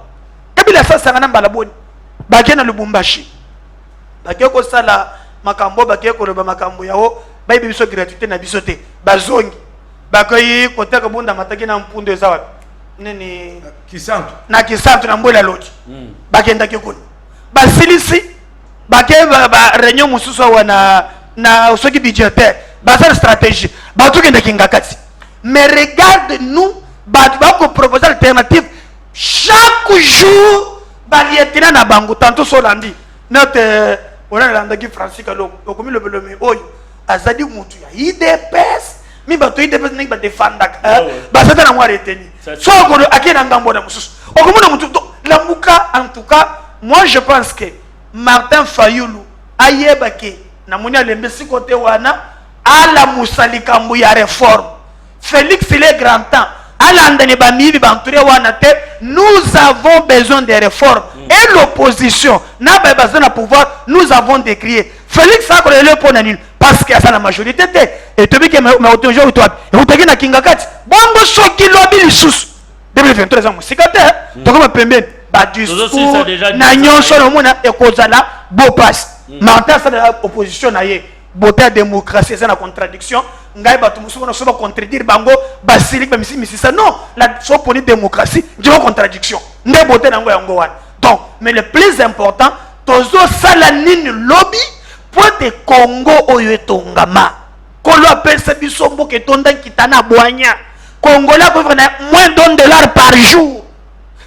kabila sasa ngana balaboni bakie na Lubumbashi bakie ko sala makambo bakie ko roba makambo yao bayibi biso gratuité na biso te bazongi bakoyi kotaka bunda mataki na mpundo ezawa nini Kisantu na Kisantu na Mbola Lodge bakenda kikuni basilisi bakie ba réunion mususu wana na soki budgétaire bazar stratégie batukenda kingakati mais regarde nous bako proposer alternative chaque jour balietena na bango tantôt solandi notre on a landaki Francis Kalongo okomi le oyo azadi mutu ya IDPS mi bato IDPS ningi ba defendaka basata na mware teni so ko akina ngambo na mususu okomona mutu lamuka. En tout cas moi je pense que Martin Fayulu ayebake na moni alembesi côté wana ala musali kambu ya réforme Félix il est grand temps ala ndane ba mibi ba entouré wana te nous avons besoin de réformes et l'opposition na ba besoin de pouvoir nous avons décrié Félix a ko le pona nini parce que ça la majorité te et to bike mais autojo to et utaki na kingakati bongo soki lobi lisusu 2023 ans musikate to koma pembeni ba discours na nyonso no mona e kozala beau passe Martin ça la opposition na ye beauté démocratie c'est la contradiction ngai batu musuko no soba contredire bango basilik ba misi ça non la so poni démocratie je contradiction nde beauté nango yango wana donc mais le plus important tozo sala nini lobby pour te Congo oyo etongama kolo appelle ça biso mboka etonda kitana boanya congolais ko vraiment moins $1 par jour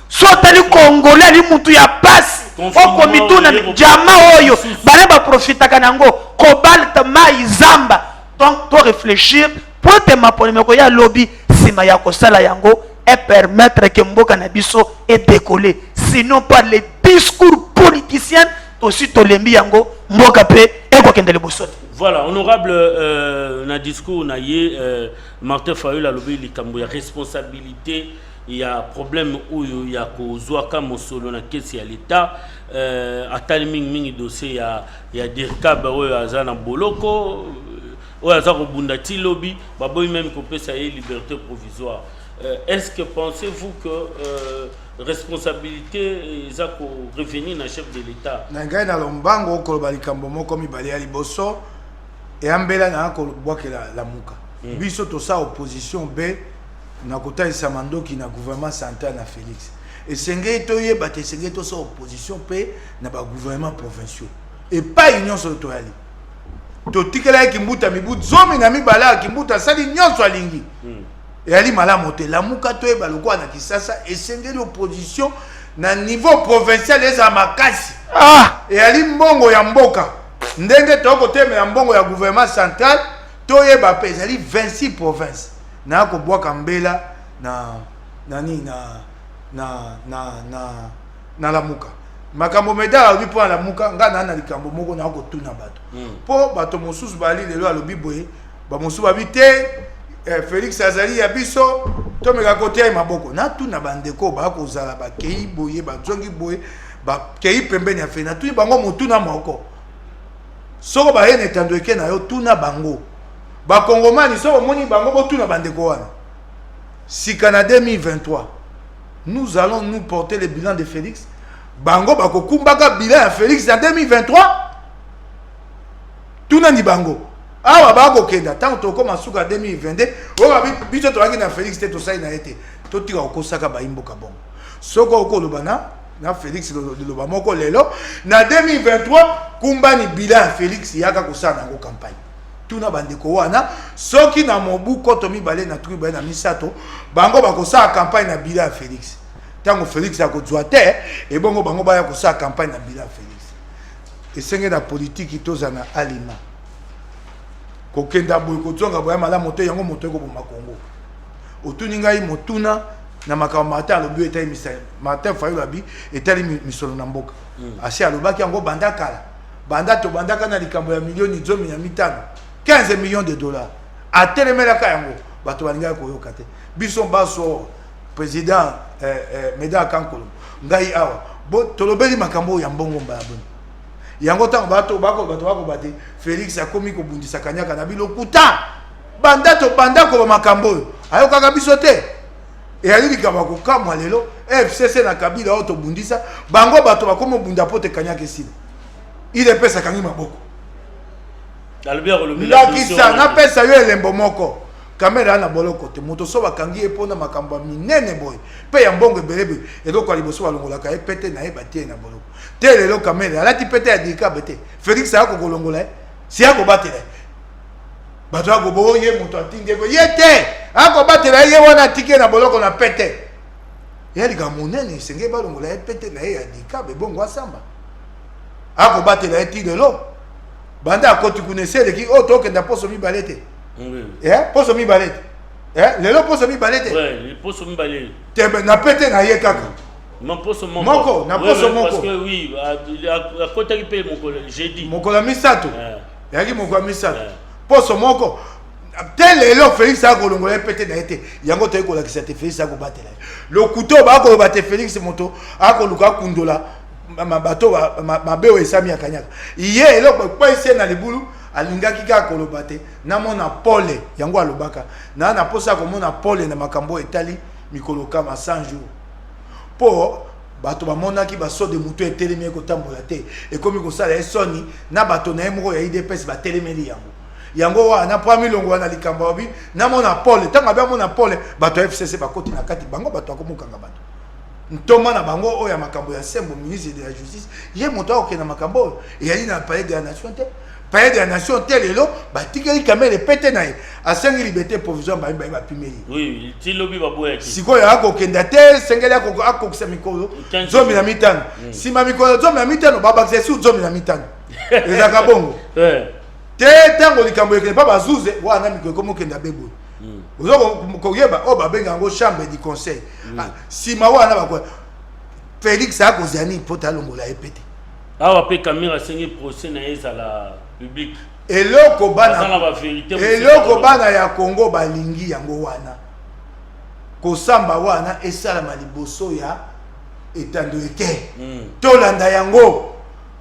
soit ali congolais ali mutu ya pasi okomituna jama oyo bale ba profitaka nango cobalt mai zamba. Donc to réfléchir pour te mapolemeko ya lobby sima ya kosala yango et permettre que mboka na biso et décoller sinon par les discours politiciens aussi tolembi yango mboka pe ekokendele bosote. Voilà, honorable na discours na ye Martin Fayulu alobi likambo ya responsabilité. Il y a problème où il y a kozwaka mosolo na kesi ya l'état atali mingi dossier il y a des cas oyo azana boloko oyo azako bunda ti lobby baboyi même ko pesa ye liberté provisoire. Est-ce que pensez-vous que responsabilité ezako revenir na chef de l'état na ngai na lombango ko balikambo moko mibali ya liboso et ambela na ko bwakela la muka biso to sa opposition be na kota isamando ki na gouvernement central na Félix et sengé to yeba te sengé to sa opposition pe na ba gouvernement provinciaux et pas union territoriale to tikela ki mbuta mibu zomi na mibala ki mbuta sali nyonso alingi et ali malamu te la muka to yeba lokwa na Kisasa et sengé l'opposition na niveau provincial les amakasi et ali mbongo ya mboka ndenge to kote me ya mbongo ya gouvernement central to yeba pe ali 26 provinces na ko bwaka mbela na nani na la muka makambo meda alobi po la muka nga na likambo moko na ko tuna bato po bato mosusu bali lelo alobi boye ba mosusu babite Félix azali ya biso to meka kote ya maboko na tuna bandeko ba ko zala ba kei boye ba zongi boye ba kei pembeni ya fena tu bango motuna moko soko ba yene tando eke na yo tuna bango ba Congomani so moni bango botuna bandeko wana sika na 2023 nous allons nous porter le bilan de Félix bango ba kokumbaka bilan ya Félix en 2023 tuna ni bango awa ba ko kenda tant to koma suka 2022 o ba biso to na Félix te to sai na ete to tika okosaka ba imboka bongo soko ko lobana na Félix le ba moko lelo na 2023 kumbani bilan ya Félix yaka kosana ngo campagne tuna bandeko wana soki na mobu koto mibale na tribu na misato bango bakosala campagne na bilan ya Félix tango Félix akozwa te et bongo bango baya kosala campagne na bilan ya Félix esenge na politique toza na alima kokenda boy kotonga boya malamu te yango moto ko boma Kongo otuni ngai motuna na makambo Martin alobi etai misala Martin Fayulu abi etali misolo na mboka asi alobaki yango bandakala banda to bandaka na likambo ya milioni 10,5 $15 millions a telemelaka yango bato balinga ko yoka te biso baso président Meda Kankolo ngai awa tolobeli makambo ya mbongo mbala boni yango tango bato bate Félix akomi kobundisa kanyaka na bilokuta banda ko ba makambo ayo kaka biso te e ali likaba ko kamwa lelo FCC na Kabila auto bundisa bango bato bakomo bunda pote kanyaka esile ile pesa kangi maboko lakisa na pesa yo elembo moko kamera na boloko te moto so bakangi eponda makambo minene boy pe ya mbongo belebe eloko aliboso balongolaka epete na ebatie na boloko te lelo kamera alati pete ya dika bete Félix ako kolongola si ako batela bato ako boye moto atinde ko yete ako batela ye wana tike na boloko na pete yali ka monene senge balongola epete na ya dika be bongo asamba ako batela etide lo banda akoti kunesele ki o toke nda poso mi balete poso mi balete lelo poso mi balete poso mi balete tebe na pete na ye kaka poso moko na poso moko parce que oui à côté qui paye j'ai dit mokola misato yaki mokola misato poso moko te lelo Félix akolongola pete na ete yango toyi kolakisa te Félix akobatela le couteau ba ko bate Félix moto akoluka kundola mabato mabeo esami akanyaka iye eloko kwa ise na libulu alingaki kaka koloba te namona pole yango alobaka na posa komona pole na makambo etali mikolo kama 100 jours po bato bamonaki baso de mutu etelemi kotambola te ekomi kosala esoni na bato na emoko ya IDPS batelemeli yango wana po milongo wana likambo obi namona pole tanga ba mona pole bato FCC bakoti na kati bango bato akomukanga bato ntoma na bango oya makambo ya Sembo ministre de la justice ye moto okena makambo yali na palais de la nation te palais de la nation te lelo batikeli kamere pete na ye asengi liberté provisoire ba pimeli oui ti lobi baboya ki sikoyo akokenda te sengeli akokisa mikolo zomi na mitano sima mikolo zomi na mitano babakisa su zomi na mitano ezaka bongo te tango likambo ekele pa bazuze wana mikolo komokenda bebo Ozoko koyeba o babenga yango chambre du conseil sima wana bakwa Félix akozani pota longola epete awa pe caméra sengi procès na ezala public eloko bana ya Congo balingi yango wana kosamba wana esala maliboso ya etando eke tolanda yango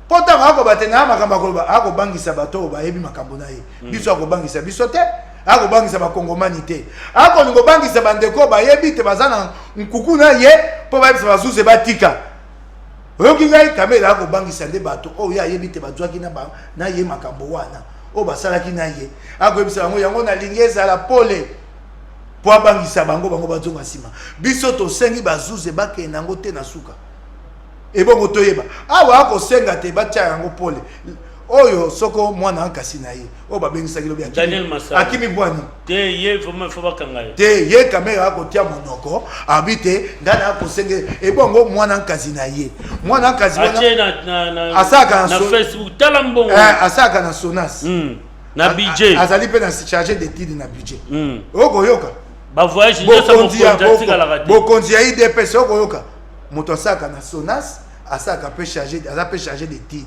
pota ngako batena makamba koloba akobangisa bato bayebi makambo na ye biso akobangisa biso te akobangisa bakongomani te akolingo bangisa bandeko bayebi te bazana nkuku na ye po bayebisa bazuze batika oyoki ngai kamera akobangisa nde bato oyo ayebi te bazwaki na ye makambo wana oyo basalaki na ye akoyebisa bango yango nalingi ezala pole po abangisa bango bazonga nsima biso tosengi bazuze bakende yango te na suka ebongo toyeba awa akosenga te batya yango pole oyo soko mwana ankasi na ye o babengisaki lobi Daniel Massaro akimi bwani te ye vraiment faut bakanga te ye kamera akotia monoko abite ngana akosenge ebongo mwana ankasi na ye mwana ankasi na asaka na Facebook tala mbongo asaka na Sonas na budget azali pe na chargé d'études na budget oko yoka ba voyage nyasa mokonzi la radio bokonzi ya IDPS oko yoka moto asaka na Sonas asaka pe chargé d'études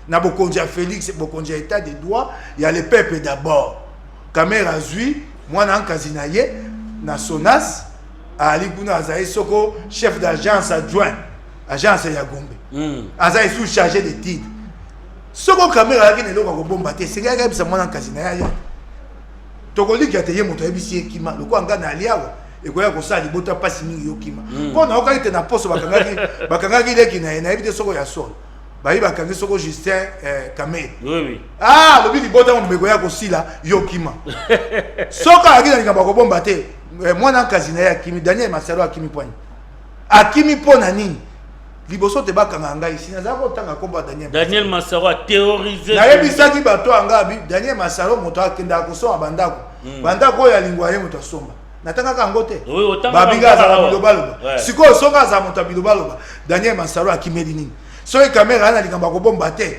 na bokonzi ya Félix bokonzi ya état de droit ya le peuple d'abord kamera zui mwana ankazi na ye na Sonas ali kuna azali soko chef d'agence adjoint agence ya Gombe azali sous chargé d'études soko kamera yaki neloko kobomba te senga kabisa mwana ankazi na ye tokoliki ate ye moto ayebisi ekima loko anga na aliawa ekoya kosala libota pasi mingi yokima mpo na okaki te na poso bakangaki leki na ye nayebi te soko ya solo bayi bakangi soko Justin Kamel oui lobi libota mbeko ya kosila yokima soka akina likamba kobomba te mwana nkazi na ye akimi Daniel Massaro akimi pwani akimi pona nini liboso te bakanga ngai isi naza kotanga komba Daniel Massaro a terrorisé nayebisaki bato angabi Daniel Massaro moto akenda kosoma bandako oyo alingwa ye moto asomba natangaka yango te babinga azala bilobaloba sikoyo soka azala moto ya bilobaloba Daniel Massaro akimeli nini soki kamera ana likamba kobomba te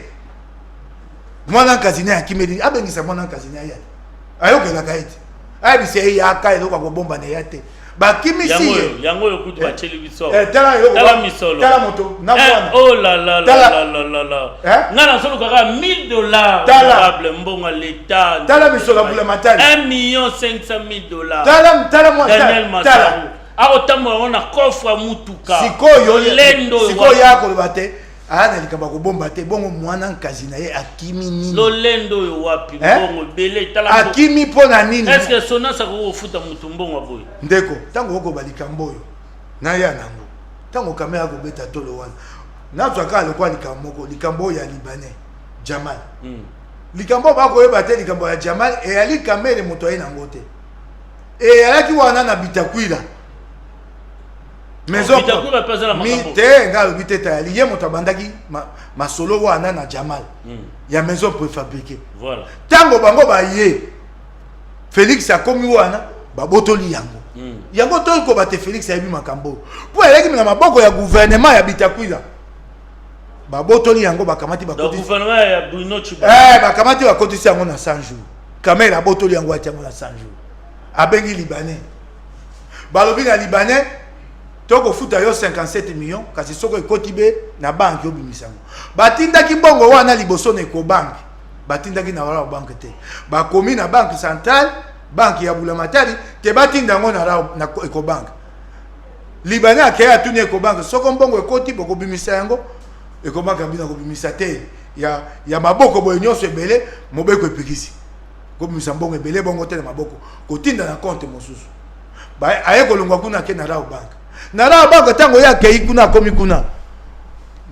mwana nkazi na akimeli abengisa mwana nkazi na ye ayokelaka ete ayebisa ye yaka eloko akobomba na ye te bakimisi yango yokutu bacheli biso tala misolo tala moto na mwana oh la la la ngana solo kaka $1000 probable mbonga l'état tala misolo bula matali $1,500,000 tala mwana Daniel Massaro akotambola ngo na coffre ya mutuka sikoyo lolendo sikoyo akoloba te ana likambo kobomba te bongo mwana nkazi na ye akimi nini lolendo oyo wapi mbongo bele tala akimi mpona nini est-ce que Sonas akofuta mutu mbongo boye ndeko ntango okoba likambo oyo naya nango ntango kamera akobeta tolo wana nazwaka alokwa likambo oyo ya libanais Jamal likambo bakoyeba te likambo ya Jamal eyali kamere moto aye nango te eyalaki wana na Bitakwila maison te nga alobi te tayali ye moto abandaki masolo wana na Jamal ya maison préfabriquée ntango bango baye Félix akomi wana babotoli yango yango tokoba te Félix ayebi makambo po eleki na maboko ya gouvernement ya Bitakwila babotoli yango bakamati bakoti gouvernement ya Bruno Chiba bakamati bakotisi yango na 100 jours kamera abotoli yango ati yango na 100 jours abengi libanais balobi na libanais toko futa yo 57 millions kasi soko ekoti be na banque obimisa yango batindaki bongo wana liboso na Ecobank batindaki na wala banque te bakomi na banque centrale banque ya Bulamatari te batinda yango na Ecobank libanais akeye atuni Ecobank soko mbongo ekoti bokobimisa yango Ecobank abina kobimisa te ya maboko boye nyonso ebele mobeko epikisi kobimisa mbongo ebele bongo te na maboko kotinda na compte mosusu aye kolongwa kuna ke na Rabobank na Rabobank tango ya kei kuna komi kuna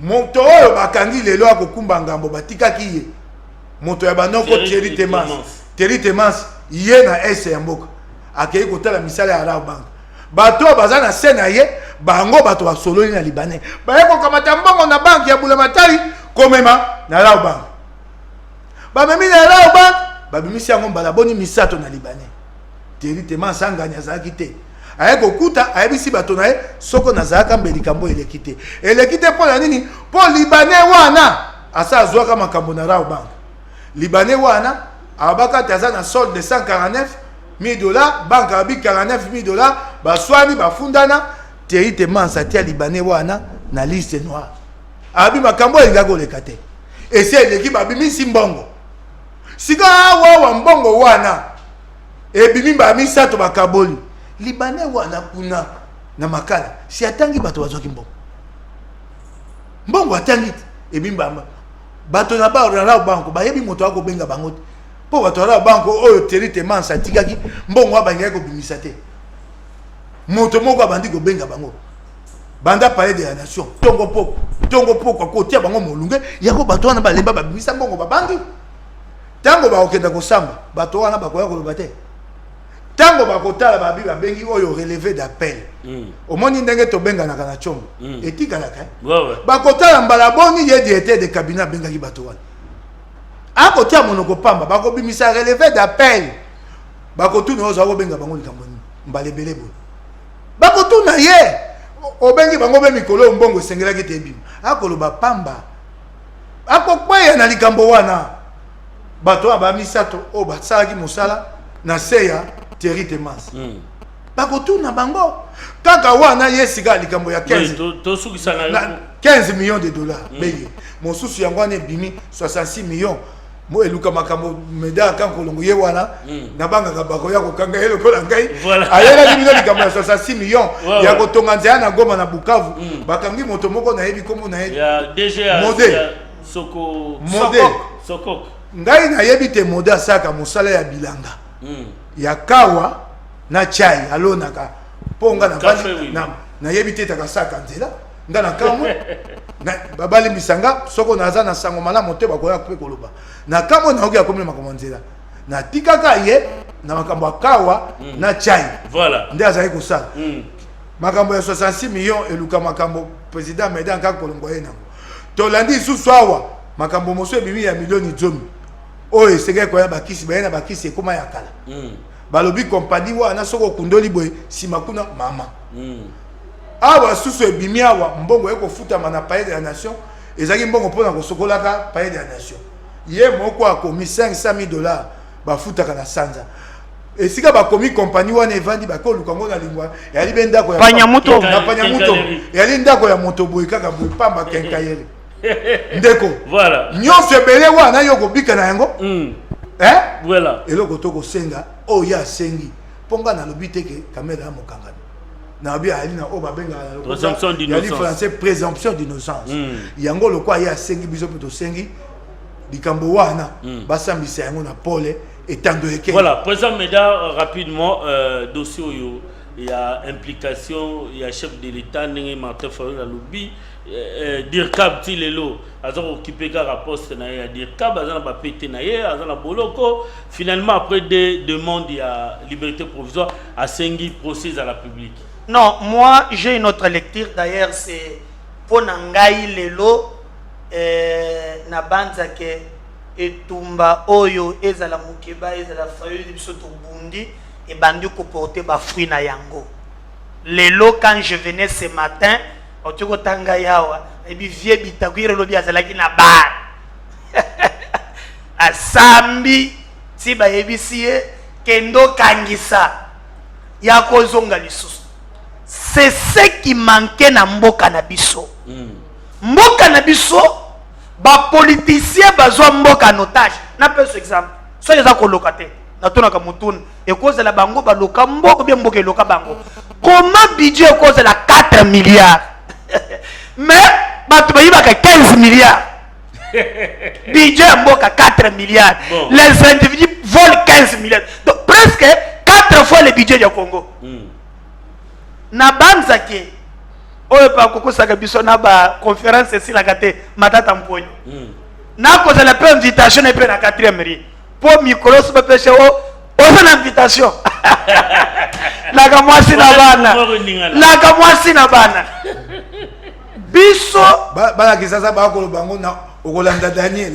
moto oyo bakangi lelo akokumba ngambo batikaki ye moto ya banoko Thierry Temans ye na ese ya mboka akei kotala misala ya Rabobank bato baza na se na ye bango bato basololi na libanais baye kokamata mbongo na banke ya Bulamatari komema na Rabobank bamemi na Rabobank babimisi yango mbala boni misato na libanais Thierry Temans anganya azalaki te aye kokuta ayebisi bato na ye soko nazalaka mbe likambo eleki te mpo na nini mpo libanais wana asa azwaka makambo na Rabobank libanais wana abaka te aza na solde de 149 000 $, banque abi 49 000 $, baswani bafundana Thierry Temans atia libanais wana na liste noire abi makambo elinga koleka te esi eleki babimisi mbongo sika awa mbongo wana ebimi bamisato bakaboli libanais wana kuna na makala si atangi bato bazwaki mbongo atangi ebimba bato na Rabobank bayebi moto akobenga bango te po bato na Rabobank oyo Thierry Temans atikaki mbongo abangaki kobimisa te moto moko abandi kobenga bango banda palais de la nation tongo poko kotia bango molunge yako bato wana balemba babimisa mbongo babangi tango bakokenda kosamba bato wana bakoya koloba te tango bakotala babi babengi oyo relevé d'appel omoni ndenge tobenganaka na chombo etikalaka bakotala mbala boni ye directeur de cabinet abengaki bato wana akotia monoko pamba bakobimisa relevé d'appel bakotuna ozo akobenga bango likambo mbala ebele boye bakotuna ye obengi bango be mikolo mbongo esengelaki te ebima akoloba pamba akokweya na likambo wana bato wana bamisato oyo basalaki mosala na se ya Thierry Temans bakotuna bango kaka wana ye sika likambo ya 15 millions de dollars beye mosusu yango wana ebimi 66 millions mo eluka makambo meda kankolongo ye wana na bangaka bakoya kokanga ye lokola ngai ayelaki bino likambo ya 66 millions ya kotonga nzela na Goma na Bukavu bakangi moto moko nayebi kombo na ye Sokok ngai nayebi te mode asaka mosala ya bilanga ya kawa na chai alonaka ponga na bali nayebi te takasaka nzela nga na kamwe babali misanga soko naza na sango malamu te bakoya pe koloba na kamwe naoki akomela makambo nzela na tikaka ye na makambo akawa na chai nde azali kosala makambo ya 66 millions eluka makambo président Medan kaka kolongo ye nango tolandi lisusu awa makambo moso ebimi ya milioni 10 oyo esengeli koya bakisi baye na bakisi ekoma ya kala balobi kompani wana soko okundoli boye nsima kuna mama awa susu ebimi awa mbongo ekofutama na palais de la nation ezalaki mbongo mpona kosokolaka palais de la nation ye moko akomi 500 000 $, bafutaka na sanza esika bakomi kompani wana evandi bakoluka ngo na lingwa yali be ndako ya Panyamuto yali ndako ya moto boye kaka boye pamba kenkayele ndeko voilà nyonso ebele wana yo kobika na yango voilà eloko tokosenga oyo asengi mponga na lobi teke kamera ya mokangami nabi ali na oba benga na présomption d'innocence. Il y a français présomption d'innocence. Yango lokwa ya sengi biso poto sengi likambo wana basambisa yango na pole etando eke. Voilà, président Meda rapidement dossier oyo il y a implication, il y a chef de l'État Nengi Martin Fayulu la lobby Dirkab Tilelo azan occupé car poste na ya Dirkab azan ba pété na ye azan la boloko finalement après des demandes il y a liberté provisoire à Sengi procès à la publique. Non, moi j'ai une autre lecture d'ailleurs c'est pour Nangai Lelo na banza ke etumba oyo ezala mukeba ezala Fayulu biso to bundi et bandi ko porter ba fruit na yango. Lelo quand je venais ce matin otiko tanga yawa et bi vie bitakwire lobi azalaki na bar asambi si ba yebisie kendo kangisa ya kozonga lisusu. C'est ce qui manquait na mboka na biso. Mboka na biso ba politicien bazwa mboka en otage. Na pe ce exemple. So les a kolokate na tona ka mutun et cause la bango ba loka mboka bien mboka loka bango. Comment budget cause la 4 milliards. Mais batu ba yibaka 15 milliards. Budget mboka 4 milliards. Bon. Les individus volent 15 milliards. Donc presque 4 fois le budget du Congo. Na banzake oyo pa kokosaka biso na ba conférence ici la kate matata mponyo na koza la pe invitation et pe na 4e ri pour micro so pe chez o na invitation la ka mwasi na bana biso ba kisasa ba ko bango na okolanda Daniel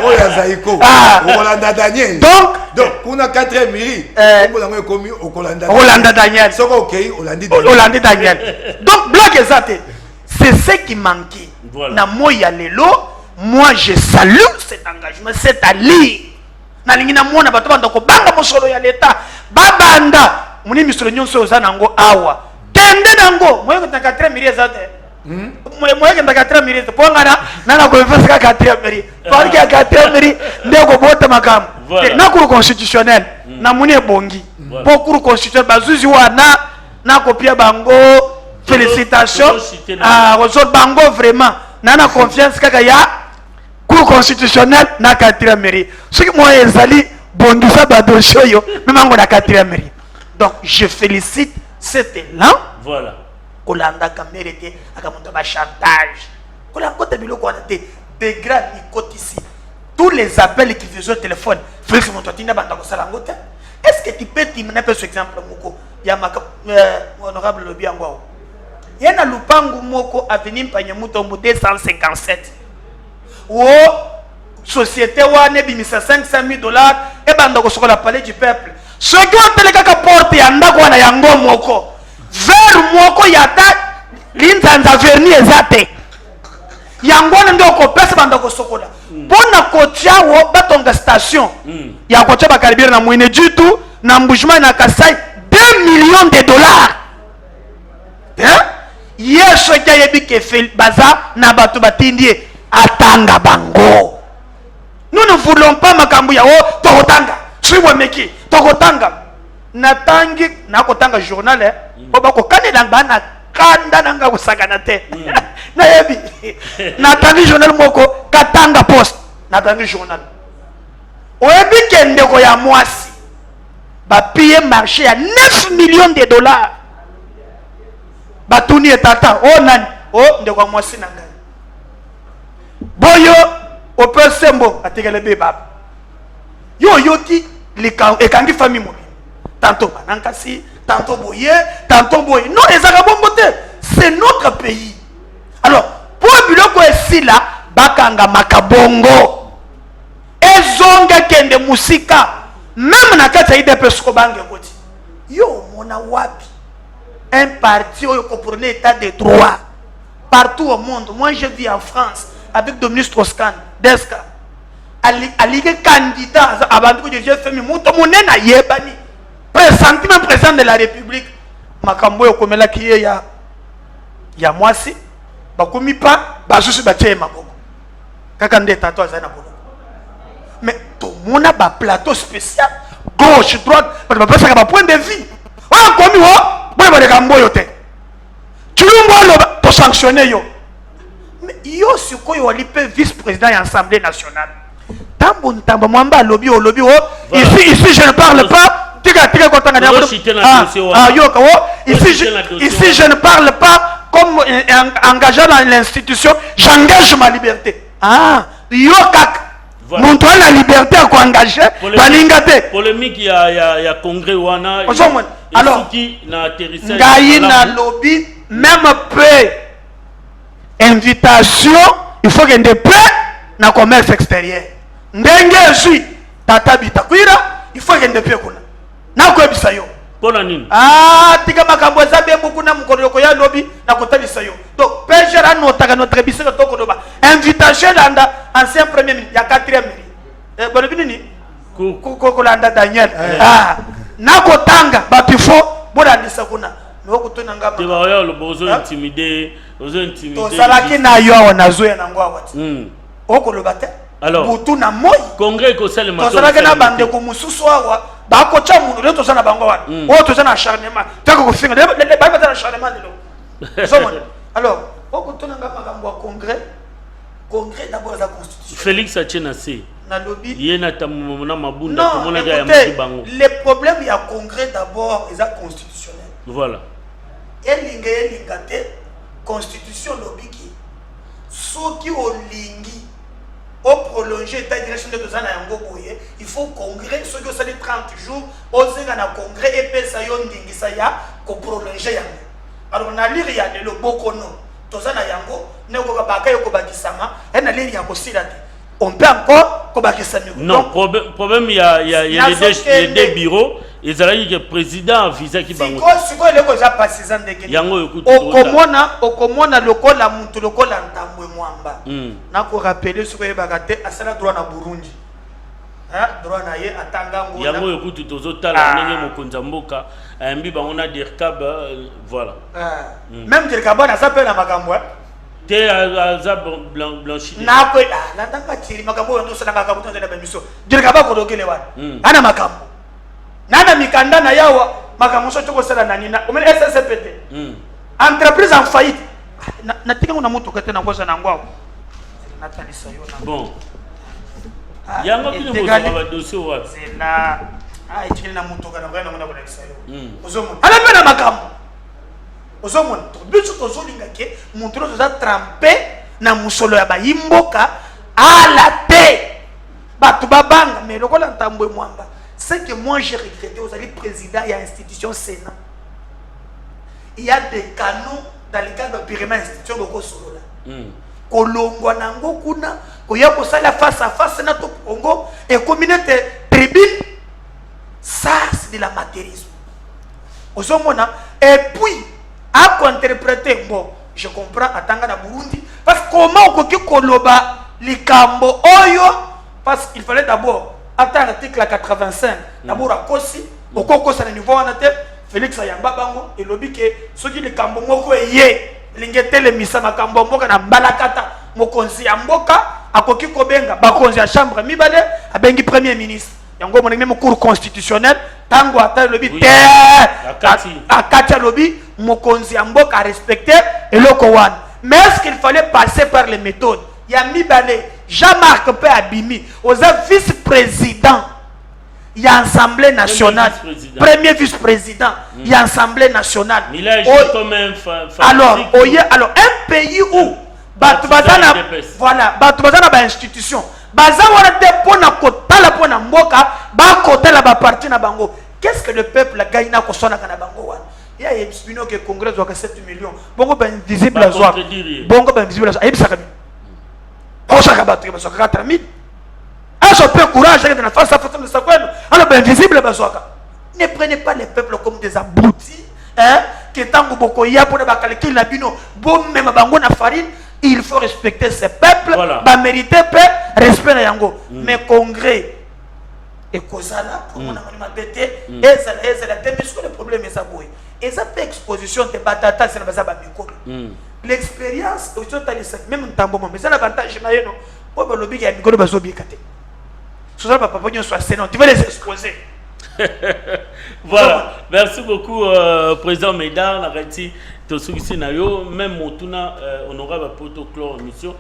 oya zaiko okolanda Daniel donc kuna 4e miri okolanga komi okolanda Daniel soko okay olandi Daniel donc blague exacte c'est ce qui manquait na moya lelo. Moi je salue cet engagement cet allié na lingina mona bato banda ko banga mosolo ya leta babanda muni misolo nyonso ozanango awa tende nango moyo ko 4e miri exacte moi que ndaka 4 minutes pour ngana nana ko faire 4 minutes parce que 4 minutes ndeko bota makam na cour constitutionnel na muni bongi pour cour constitutionnel bazuzi wana na kopia bango félicitations à resort bango vraiment nana confiance kaka ya cour constitutionnel na 4 minutes ce qui moi ezali bongi ça ba dossier yo même ngo na 4 minutes donc je félicite cet élan. Voilà. Kolanda kamerete akamonta ba chantage kolanda kote biloko wana te degrade ici tous les appels qui faisaient au téléphone Félix Montotina banda ko sala ngote. Est-ce que tu peux t'imaginer par exemple moko ya honorable lobi angwa yana lupangu moko avenue Mpanyamouto 257 o société wana bimisa $500,000 e banda ko sokola palais du peuple ce qui ont teleka ka porte ya ndako wana yango moko vers moko yata linzanza verni ezate yangona ndo ko pesa banda ko sokola bona kotia wo batonga station ya kotia bakaribira na mwene du tout na mbujuma na Kasai $2 millions. Hein? Yeso kya yebi ke fel baza na bato batindie atanga bango. Nous ne voulons pas makambu ya o tokotanga. Suiwe meki tokotanga. Natangi na kotanga journal oba ko kanela bana kanda nanga kusagana te na yebi natangi journal moko katanga post natangi journal oyebi kende ko ya mwasi ba payer marché à $9 millions. Batuni etata o nani o ndeko mwasi nanga boyo o pesembo atekele be baba yo yoki ekangi famille mo tantôt banankasi tantôt boye non ezaka bombo te c'est notre pays. Alors pour biloko esi là bakanga makabongo ezonga kende musika même na kati ya IDPS ko bange koti yo mona wapi un parti où comprenez état de droit partout au monde. Moi je vis en France avec Dominique Strauss-Kahn Deska alike candidat avant que je fais muto monena yebani président de la République makambo yokomela ki ya mwasi bakomi pa basusu batie maboko kaka nde tato azana bolo mais tout mona ba plateau spécial gauche droite ba pesa ba point de vue on komi ho bon baleka mboyo te tulumbu aloba to sanctionner yo mais yo sikoyo wali pe vice-président ya Assemblée nationale tambo ntambo mwamba lobi olobi o ici je ne parle pas tika kotanga na ici je ne parle pas comme engagé dans l'institution j'engage ma liberté yo kaka muntu ana liberté ya koengage baninga te polémique ya congrès wana alors ngai na lobby même peu invitation il faut que peu na commerce extérieur ndenge ezwi tata bitakwira il faut que peu kuna na koyebisa yo pona nini tika makambo eza bien beaucoup na mokolo ya lobby na kotalisa yo donc pejera notaka notre bisika to kodoba invitation landa ancien premier ministre ya 4e ministre bolobi nini kolanda Daniel na kotanga batifo bolandisa kuna nokutuna ngamba te ba yo lo bozo intimider tosalaki na yo awa nazoya nango awa ti okoloba te alors butu na moi congrès kosalema tosalaki na bandeko mosusu awa bakotya mundu lelo toza na bango wana oyo toza na acharnement taka kofinga baza na acharnement lelo somona alors okutuna nga makambo ya congrès d'abord eza constitution Félix Atiena C na lobby yena tamona mabunda non komona ga ya mbango le problème ya congrès d'abord eza constitutionnel voilà elinga te constitution lobby ki soki olingi au prolonger état direction de tozana yango boye il faut congrès soki osali 30 jours ozenga na congrès epesa yo ndingisa ya ko prolonger yango alors na lire ya lelo bokono tozana yango nekoka baka yo kobakisama na lire ya kosila te on peut encore kobakisa miko non problème il y a les deux bureaux ils allaient que président visa ki bango siko leko za partisan ndenge yango yokutu okomona lokola muntu lokola ntambwe mwamba na ko rappeler siko yebaka te asala droit na Burundi droit na ye atanga ngo yango yokutu tozotala ndenge mokonza mboka mbi bango na dirkab voilà même dirkab na ça peut na makambo te aza blanchi na ko la tanga tiri makambo ndo sala makambo tonde na bemiso dirkab ko dokele wana ana makambo nana mikanda na yawa makambo so toko sala nani na omene SSPT entreprise en faillite na tika na moto kete na ngoza na ngwao na talisa yo na bon yango bino boza ba dossier wa c'est là itikile na moto kana ngwana ngona bona kisa yo ozomo ala pena makambo ozomo biso tozolinga ke moto toza trempé na musolo ya bayimboka ala te batu babanga mais lokola ntambwe mwamba c'est que moi j'ai regretté aux alliés présidents et à l'institution Sénat. Il y a des canaux dans le cadre de pyramide institution de Kosolola. Kolongo nango kuna, koya kosala face à face na to Congo et communauté tribune, ça c'est de l'amateurisme. Osomona et puis à interpréter bon, je comprends atanga na Burundi parce que comment okoki koloba likambo oyo parce qu'il fallait d'abord attends l'article 85 d'abord à Kosi au Koko ça niveau on a Félix Ayamba bango et lobby que ceux qui les kambo moko ye lingete le misa makambo mboka na mbalakata mokonzi ya mboka akoki kobenga bakonzi ya chambre mibale abengi premier ministre yango mon même cour constitutionnel tango ata lobby te akati lobby mokonzi ya mboka respecter et loko wan mais est-ce qu'il fallait passer par les méthodes ya mibale Jean-Marc Pe Abimi, aux vice-président, il y a Assemblée nationale, premier vice-président, il y a Assemblée nationale. Alors, un pays où, voilà, ba institution, qu'est-ce que le peuple a gagné na kosona kana bango wana? Il y a Espino que Congrès doit 7 millions. Bongo ben visible à soi. Bongo ben visible à soi. On s'est rabattu, on s'est 4 000. Un peu courage, on a face à face de sa coin. Alors, ben visible, ne prenez pas les peuples comme des abrutis. Que tant que beaucoup y a pour les calculs, la bino, bon, même bango na farine, il faut respecter ces peuples, bah mériter paix, respect na yango. Mais congrès et Kozala, pour mon ami bêté, et ça la thème sur le problème est ça boué. Et ça fait exposition de batata, c'est la base à Bamiko. L'expérience, même tambo mais ça l'avantage na yeno po ba lobby ya mikolo bazo bikate so ça papa ponyo so sénat tu vas les exposer Voilà, merci beaucoup, Président Médard. L'arrêté, tout ce qui même Moutuna, honorable protocole mission,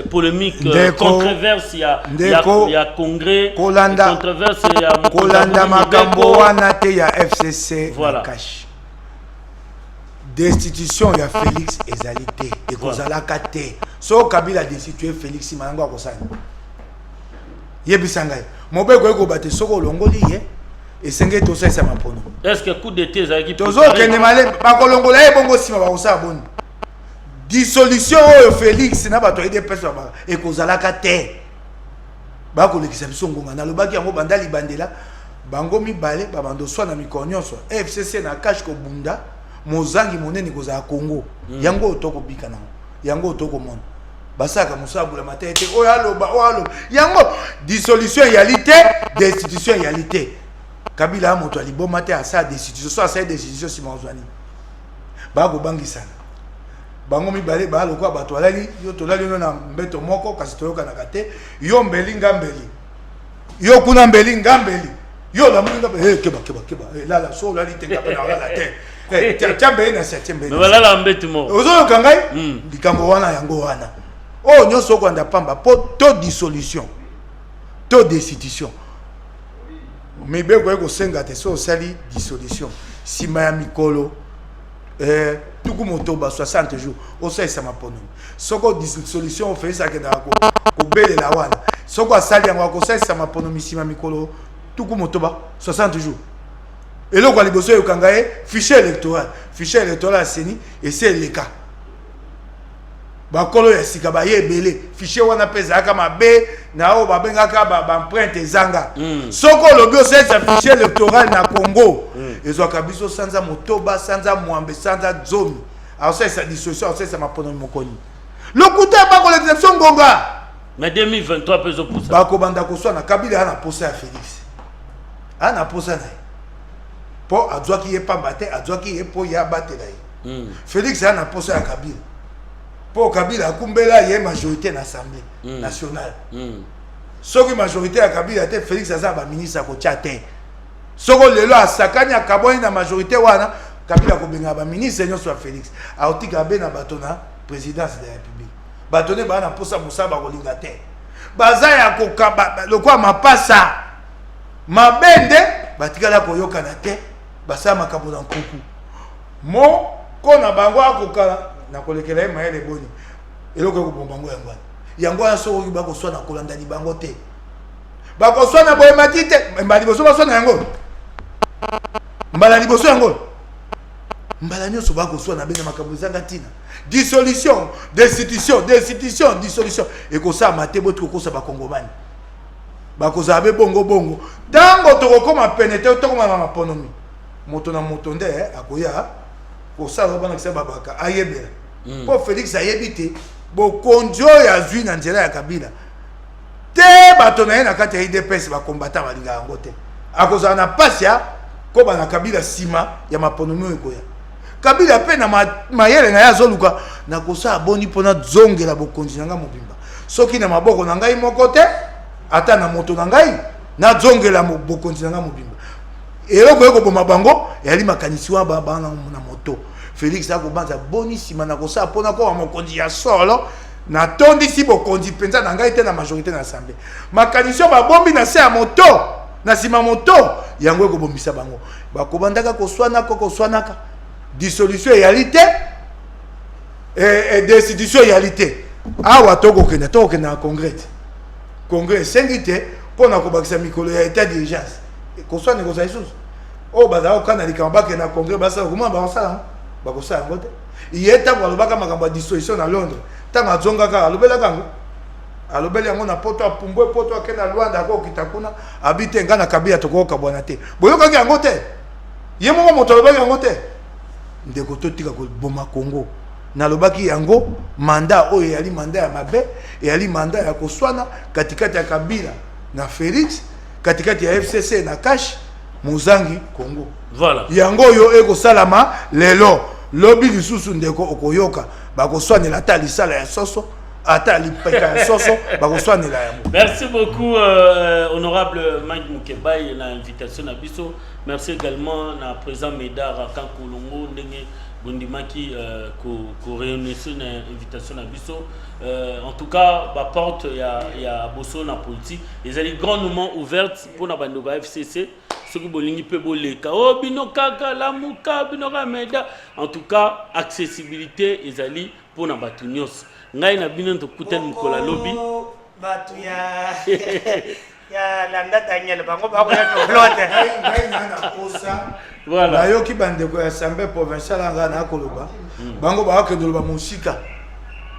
polémique, controverse, il y a congrès, controverse, il y a Kolanda Makambo Wanate, il y a FCC, voilà. Cash. Destitution, il y a Félix Ezalité, et Kozala Kate. So Kabila destitué Félix Simango Akosani. Yebisangai. Mobe Gogo Bate Soko Longoli, et Senge Tosa Samapono. Est-ce que coup d'été, ça qui Tozo Kenemale, Bakolongola et Bongo Sima Baosa Bon. Dissolution au Félix, n'a pas été personne, et Kozala Kate. Bako l'exception, Gongana, le Baki Yango Bandali Bandela, Bango Mi Bale, Babando Swana Mikonyon, FCC na Cash Kobunda. Mozangi monene koza Congo yango otoko bikana yango otoko mon basaka musabu la matete oyalo yango dissolution réalité destitution réalité Kabila moto aliboma te asa destitution so asa destitution simazwani bago bangisa bango mibale ba lokwa bato alali yo tolali na mbeto moko kasi toyoka na kate yo mbeli ngambeli yo kuna mbeli ngambeli yo la munga keba la so lali tenga na la te tiambe na septième mais voilà la mbete mo ozo kangai likambo wana yango wana o nyoso ko anda pamba po to dissolution to destitution mais be ko senga te so sali dissolution sima ya mikolo tuku motoba 60 jours o sa sama pono soko dissolution fait ça que dako ko bele la wana soko asali yango ko sa sama pono misima mikolo tuku motoba 60 jours. Et là, quand les kangaye fichier électoral seni et c'est le cas. Bakolo ya sika ba yebele fichier wana pesa kama be na o babenga ka ba empreinte zanga. Soko lobio c'est fichier électoral na Congo. Ezo kabiso sanza motoba sanza muambe sanza zomi. Alors ça dissolution ça ma pono mokoni. Le kuta ba ko l'exception gonga. Mais 2023 peso pour ça. Bako banda ko so na Kabila na posa ya Félix. Ana posa na po adwa ki ye pambate adwa ki ye po ya batela yi Félix ana posa ya Kabila po Kabila akumbela ye majorité na assemblée nationale soki majorité ya Kabila te Félix aza ba ministre ko tchate soko lelo asakani akaboni na majorité wana Kabila ko benga ba ministre nyonso ya Félix aotika be na batona présidence de la République batone ba na posa musaba ko linga te baza ya ko lokwa mapasa mabende batikala ko yokana te basa makambo na nkuku mo kona bango akokala na kolekela mayele boni eloko ko bombango yango ya so ko bako sona kolanda ni bango te bako sona boye matite mbali boso basona yango mbala liboso yango mbala nyoso bako sona bena makambo zanga tina dissolution destitution dissolution et ko sa mate botko ko sa ba kongomani bako zabe bongo tango to ko ma penete to ko ma maponomi moto na moto nde akoya ko sala bana kisa babaka ayebela po Félix ayebite bo konjo ya zui na nzela ya Kabila te bato na ye na kati ya IDPS ba combattant balinga yango te akozala na pasia ko bana Kabila sima ya maponomi ekoya Kabila pe na mayele na ya zoluka na kosa boni pona zongela bokonzi nanga mobimba soki na maboko na ngai moko te ata na moto na ngai na zongela bokonzi nanga mobimba eloko eko boma bango yali makanisi wa bana na moto Félix akobanza boni sima na kosa pona ko mokonzi ya solo na tondi si bokonzi penza na ngai te na majorité na assemblée makanisi ba bombi na se ya moto na sima moto yango eko bombisa bango bakobandaka koswanaka dissolution réalité et destitution réalité awa tokokenda na congrès sengite pona ko bakisa mikolo ya état d'urgence koswana ko saisusu o bazao kana likamba na congrès basa kuma basala bakosala ngote yeta kwa lobaka makambo dissolution na Londres tanga zongaka alobela kango alobeli yango na poto apumbwe poto akena Luanda ko kitakuna abite ngana Kabila tokoka bwana te boyoka yango te ye moko moto alobaka yango te ndeko totika ko boma Congo na lobaki yango mandat oyo yali mandat ya mabe yali mandat ya koswana katikati ya Kabila na Félix katikati ya FCC na Cash Muzangi Congo. Voilà. Yango yo eko salama lelo lobi lisusu ndeko okoyoka bakoswanela ta lisala ya soso ata lipeka soso bakoswanela yango. Merci beaucoup, honorable Mike Mukebai, l'invitation à Bisso. Merci également à président Médard à Kankolongo, Ndenge Bondimaki, qui réunissent une invitation à Bisso. En tout cas, la porte, il y a Bosso dans la politique. Ils ont grandement ouvertes pour la bande FCC. Ceux qui bolingi peut boleka. Oh, binokaka, la mouka, binoka meda. En tout cas, accessibilité, ils ont pour la batunios. Ngai na bino to kuten mukola lobby. Batu ya landa Daniel bango bako ya blote. Ngai na kosa. Voilà. Nayoki bandeko ya assemblée provinciale nga na koloba. Bango ba ke doloba musika.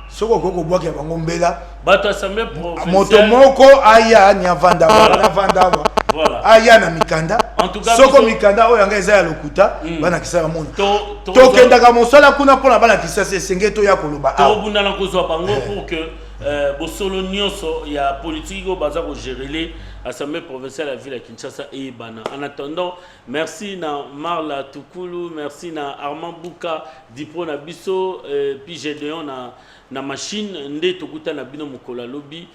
Soko koko bwaki ya bango mbela. Bato assemblée provinciale. Moto moko aya nya vanda na vanda. Voilà. Aya na mikanda. En tout cas, soko mikanda oyo nga eza ya lokuta bana kisaka mona. To kendaka mosala kuna pona bana kisasa sengeto ya koloba. To bunda na kozwa bango pour que bosolo nyonso ya politique au baza ko gérer les assemblée provinciale à la ville de Kinshasa et Bana. En attendant, merci na Marla Tukulu, merci na Armand Bouka, Dipo na Bisso, puis Gédéon na machine nde tokuta na bino mukola lobby.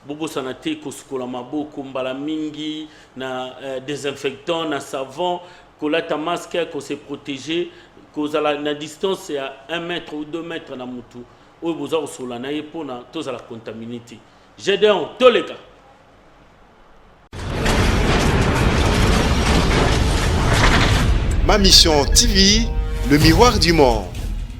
Bobo sanate kosukola maboko mbala mingi na désinfectant na savon kolata masque ko se protéger kozala na distance ya 1 mètre ou 2 mètres na mutu oyo boza kosola na ye pona tozala contaminité. Gédéon toleka. Ma mission TV, le miroir du monde.